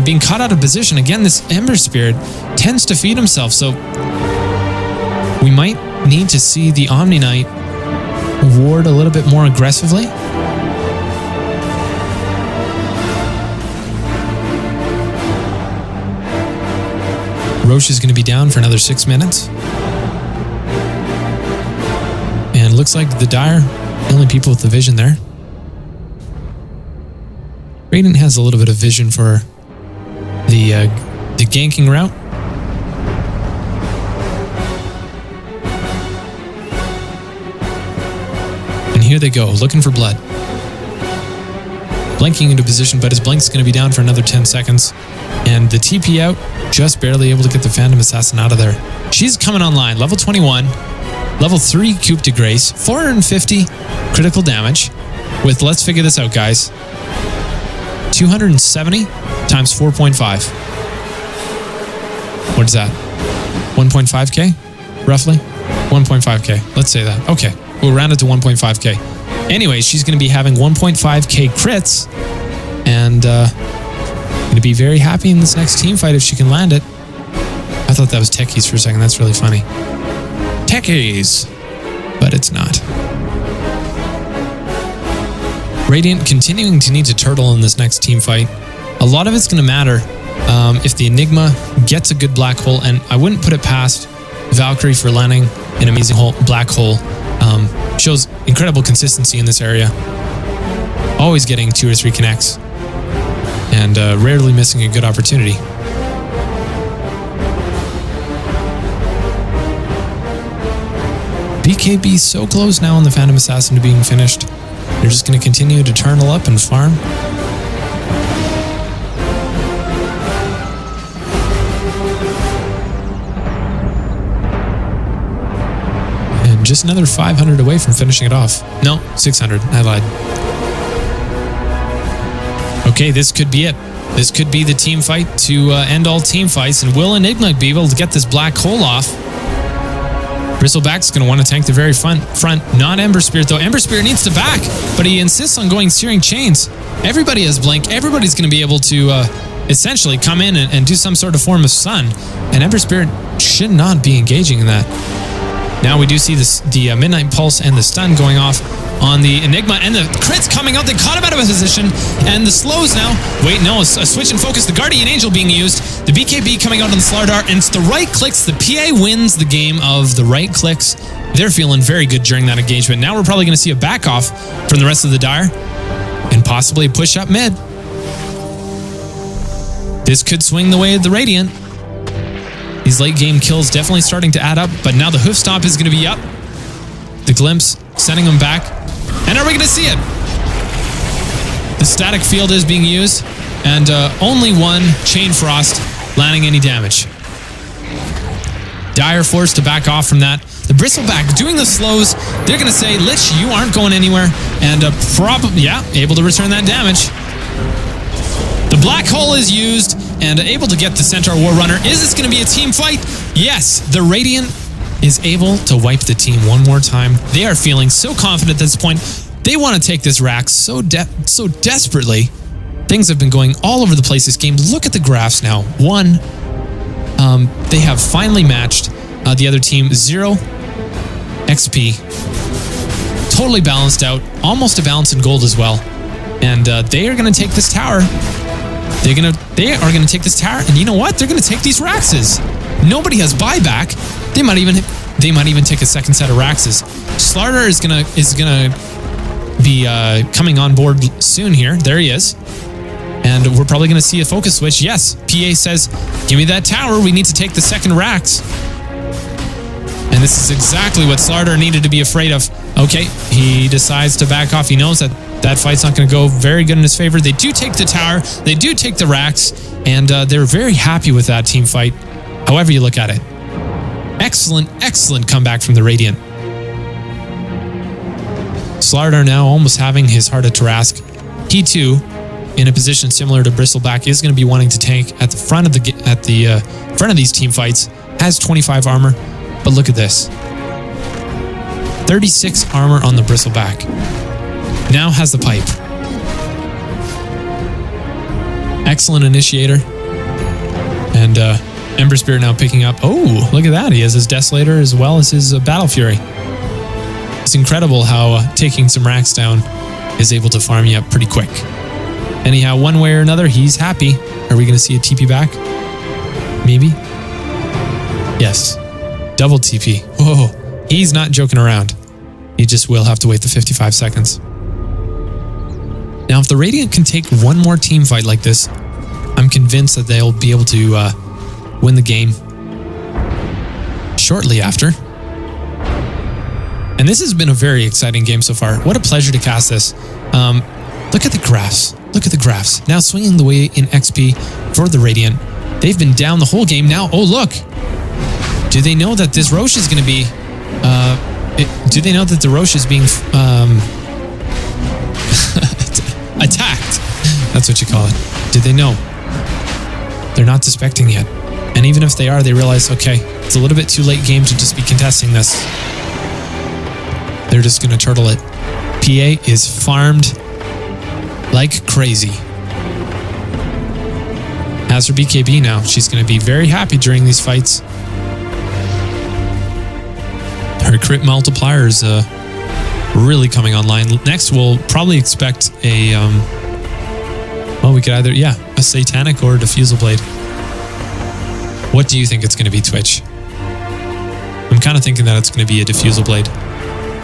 being caught out of position. Again, this Ember Spirit tends to feed himself, so we might need to see the Omni Knight ward a little bit more aggressively. Roche is going to be down for another 6 minutes. And looks like the Dire, the only people with the vision there. Radiant has a little bit of vision for the ganking route. And here they go, looking for blood. Blinking into position, but his blink's going to be down for another 10 seconds. And the TP out, just barely able to get the Phantom Assassin out of there. She's coming online, level 21, level 3 Coupe de Grace, 450 critical damage with, let's figure this out, guys, 270 times 4.5. What is that? 1.5k, roughly? 1.5k, let's say that. Okay, we'll round it to 1.5k. Anyway, she's going to be having 1.5k crits, and going to be very happy in this next team fight if she can land it. I thought that was Techies for a second. That's really funny. Techies! But it's not. Radiant continuing to need to turtle in this next team fight. A lot of it's going to matter if the Enigma gets a good black hole, and I wouldn't put it past Valkyrie for landing an amazing black hole. Shows incredible consistency in this area. Always getting 2 or 3 connects. And rarely missing a good opportunity. BKB so close now on the Phantom Assassin to being finished. They're just going to continue to turtle up and farm. And just another 500 away from finishing it off. No, 600. I lied. Okay, this could be it. This could be the team fight to end all team fights. And will Enigma be able to get this black hole off? Bristleback's going to want to tank the very front. Not Ember Spirit, though. Ember Spirit needs to back, but he insists on going Searing Chains. Everybody has Blink. Everybody's going to be able to essentially come in and do some sort of form of stun, and Ember Spirit should not be engaging in that. Now we do see the Midnight Pulse and the stun going off on the Enigma, and the crits coming out. They caught him out of a position, and the slows now. Wait, no, a switch in focus. The Guardian Angel being used. The BKB coming out on the Slardar, and it's the right clicks. The PA wins the game of the right clicks. They're feeling very good during that engagement. Now we're probably going to see a back off from the rest of the Dire, and possibly a push up mid. This could swing the way of the Radiant. These late game kills definitely starting to add up, but now the Hoof Stomp is going to be up. The Glimpse sending them back. And are we going to see it? The Static Field is being used, and only one Chain Frost landing any damage. Dire forced to back off from that. The Bristleback doing the slows. They're going to say, Lich, you aren't going anywhere, and probably, yeah, able to return that damage. The Black Hole is used and able to get the Centaur War Runner. Is this going to be a team fight? Yes, the Radiant is able to wipe the team one more time. They are feeling so confident at this point. They want to take this rack so desperately. Things have been going all over the place this game. Look at the graphs now. They have finally matched the other team. 0 XP. Totally balanced out. Almost a balance in gold as well. And they are going to take this tower. They are going to take this tower, and you know what? They're going to take these Raxes. Nobody has buyback. They might even take a second set of Raxes. Slardar is gonna be coming on board soon here. There he is, and we're probably gonna see a focus switch. Yes, PA says, "Give me that tower. We need to take the second Rax." And this is exactly what Slardar needed to be afraid of. Okay, he decides to back off. He knows that fight's not going to go very good in his favor. They do take the tower. They do take the Rax, and they're very happy with that team fight. However you look at it. Excellent comeback from the Radiant. Slardar now almost having his heart at Tarask. He too, in a position similar to Bristleback, is going to be wanting to tank at the front of front of these team fights. Has 25 armor, but look at this. 36 armor on the Bristleback. Now has the pipe. Excellent initiator. And Ember Spirit now picking up. Oh, look at that. He has his Desolator as well as his Battle Fury. It's incredible how taking some racks down is able to farm you up pretty quick. Anyhow, one way or another, he's happy. Are we going to see a TP back? Maybe? Yes. Double TP. Whoa. He's not joking around. He just will have to wait the 55 seconds. Now, if the Radiant can take one more team fight like this, I'm convinced that they'll be able to win the game shortly after. And this has been a very exciting game so far. What a pleasure to cast this. Look at the graphs. Look at the graphs. Now swinging the way in XP for the Radiant. They've been down the whole game now. Oh, look. Do they know that this Roche is going to be... do they know that the Roche is being attacked? That's what you call it. Did they know? They're not suspecting yet. And even if they are, they realize, okay, it's a little bit too late game to just be contesting this. They're just going to turtle it. PA is farmed like crazy. As for BKB now, she's going to be very happy during these fights. Her crit multiplier is really coming online. Next, we'll probably expect a, well, we could either, a Satanic or a Diffusal Blade. What do you think it's going to be, Twitch? I'm kind of thinking that it's going to be a Diffusal Blade.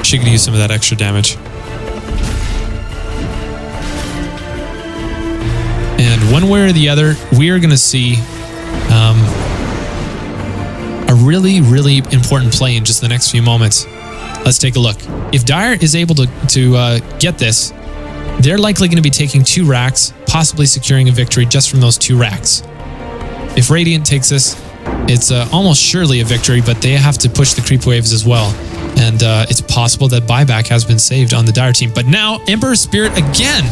She could use some of that extra damage. And one way or the other, we are going to see a really, really important play in just the next few moments. Let's take a look. If Dire is able to get this, they're likely going to be taking 2 racks, possibly securing a victory just from those 2 racks. If Radiant takes this, it's almost surely a victory, but they have to push the creep waves as well. And it's possible that buyback has been saved on the Dire team. But now, Ember Spirit again,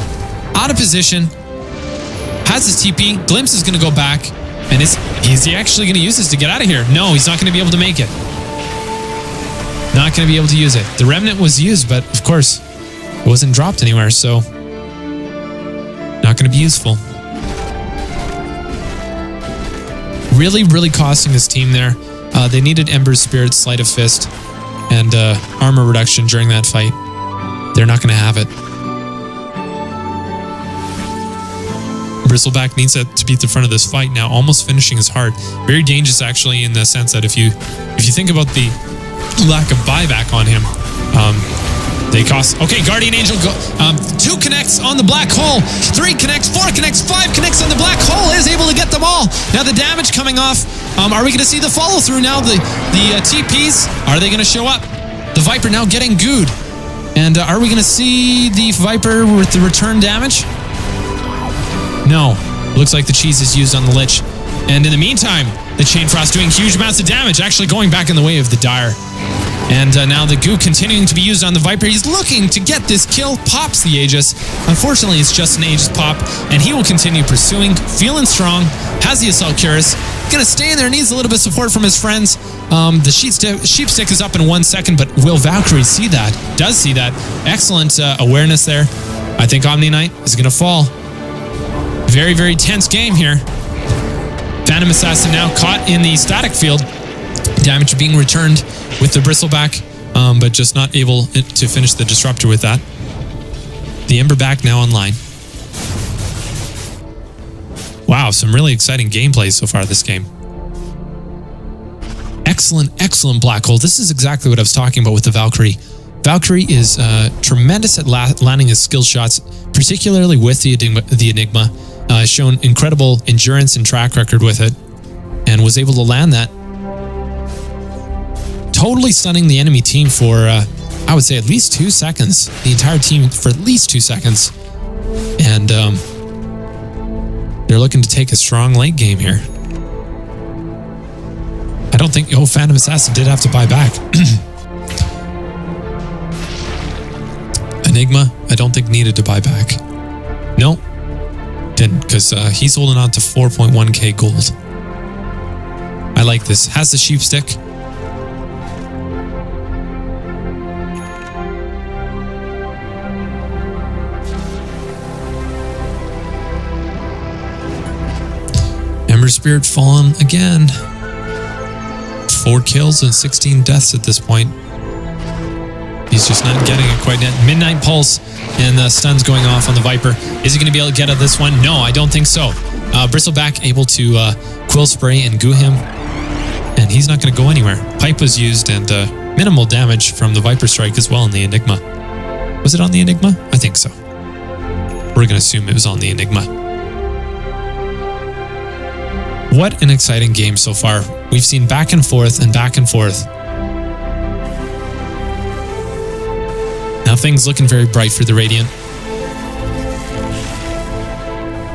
out of position, has his TP. Glimpse is going to go back. And is he actually going to use this to get out of here? No, he's not going to be able to make it. Not going to be able to use it. The Remnant was used, but of course, it wasn't dropped anywhere, so not going to be useful. Really, really costing this team there. They needed Ember's Spirit, Sleight of Fist, and armor reduction during that fight. They're not going to have it. Bristleback needs to be at the front of this fight now, almost finishing his heart. Very dangerous, actually, in the sense that if you think about the lack of buyback on him, they cost. Okay, Guardian Angel, 2 connects on the Black Hole, 3 connects, 4 connects, 5 connects on the Black Hole, is able to get them all. Now the damage coming off. Are we going to see the follow through now? The TPs, are they going to show up? The Viper now getting gooed. And are we going to see the Viper with the return damage? No. Looks like the cheese is used on the Lich. And in the meantime, the Chain Frost doing huge amounts of damage, actually going back in the way of the Dire. And now the Goo continuing to be used on the Viper. He's looking to get this kill, pops the Aegis. Unfortunately, it's just an Aegis pop, and he will continue pursuing, feeling strong, has the Assault Cuirass, gonna stay in there, needs a little bit of support from his friends. The sheep stick is up in 1 second, but will Valkyrie see that? Does see that. Excellent awareness there. I think Omni Knight is gonna fall. Very, very tense game here. Phantom Assassin now caught in the static field. Damage being returned with the Bristleback, but just not able to finish the Disruptor with that. The Emberback now online. Wow, some really exciting gameplay so far this game. Excellent, excellent Black Hole. This is exactly what I was talking about with the Valkyrie. Valkyrie is tremendous at landing his skill shots, particularly with the Enigma. Shown incredible endurance and track record with it, and was able to land that. Totally stunning the enemy team for, I would say, at least 2 seconds. The entire team for at least 2 seconds. And they're looking to take a strong late game here. I don't think... Oh, Phantom Assassin did have to buy back. Enigma, I don't think needed to buy back. No, didn't, because he's holding on to 4.1k gold. I like this. Has the sheep stick. Ember Spirit fallen again. 4 kills and 16 deaths at this point. He's just not getting it quite yet. Midnight Pulse and the stuns going off on the Viper. Is he going to be able to get at this one? No, I don't think so. Bristleback able to Quill Spray and goo him. And he's not going to go anywhere. Pipe was used and minimal damage from the Viper Strike as well on the Enigma. Was it on the Enigma? I think so. We're going to assume it was on the Enigma. What an exciting game so far. We've seen back and forth and back and forth. Now things looking very bright for the Radiant.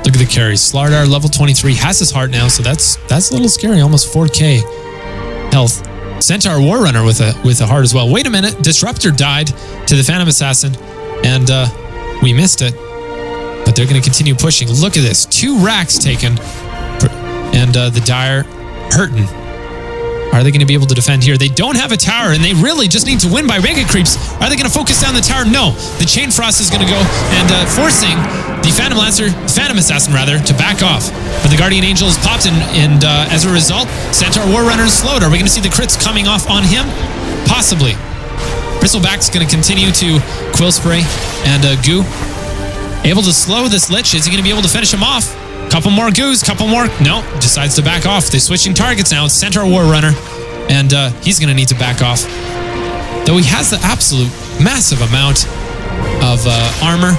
Look at the carries. Slardar, level 23, has his heart now, so that's a little scary. Almost 4k health. Centaur Warrunner with a heart as well. Wait a minute. Disruptor died to the Phantom Assassin, and we missed it. But they're going to continue pushing. Look at this. 2 racks taken, and the Dire hurting. Are they going to be able to defend here? They don't have a tower, and they really just need to win by Mega Creeps. Are they going to focus down the tower? No. The Chain Frost is going to go and forcing the Phantom Assassin to back off. But the Guardian Angel is popped, and as a result, Centaur Warrunner is slowed. Are we going to see the crits coming off on him? Possibly. Bristleback's going to continue to Quill Spray and goo. Able to slow this Lich. Is he going to be able to finish him off? Couple more goos, couple more. No, decides to back off. They're switching targets now. It's Centaur Warrunner, and he's going to need to back off. Though he has the absolute massive amount of armor,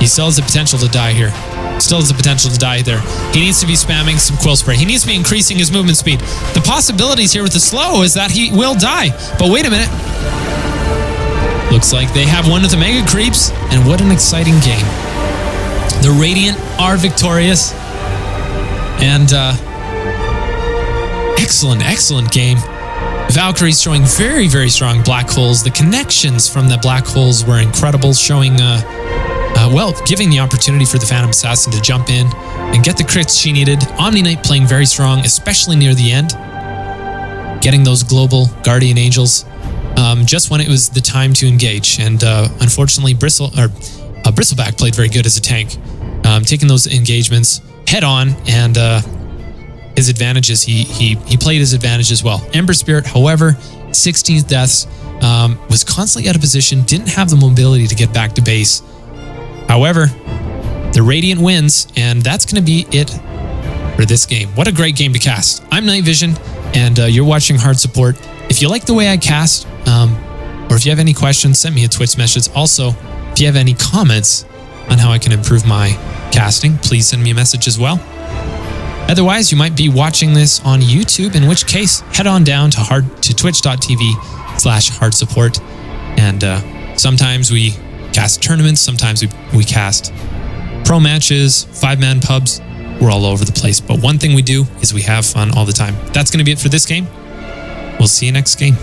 he still has the potential to die here. Still has the potential to die there. He needs to be spamming some Quill Spray. He needs to be increasing his movement speed. The possibilities here with the slow is that he will die. But wait a minute. Looks like they have one of the Mega Creeps, and what an exciting game. The Radiant are victorious, and excellent game. Valkyrie's showing very, very strong black holes. The connections from the black holes were incredible, showing, giving the opportunity for the Phantom Assassin to jump in and get the crits she needed. Omni Knight playing very strong, especially near the end, getting those global Guardian Angels. just when it was the time to engage. And unfortunately, Bristleback played very good as a tank, taking those engagements head on, and his advantages, he played his advantages well. Ember Spirit, however, 16th deaths, was constantly out of position, didn't have the mobility to get back to base. However, the Radiant wins, and that's going to be it for this game. What a great game to cast. I'm Night Vision, and you're watching Hard Support. If you like the way I cast, or if you have any questions, send me a Twitch message. Also, if you have any comments on how I can improve my casting, please send me a message as well. Otherwise, you might be watching this on YouTube, in which case, head on down to twitch.tv/hardsupport. And sometimes we cast tournaments, sometimes we cast pro matches, 5-man pubs. We're all over the place. But one thing we do is we have fun all the time. That's going to be it for this game. We'll see you next game.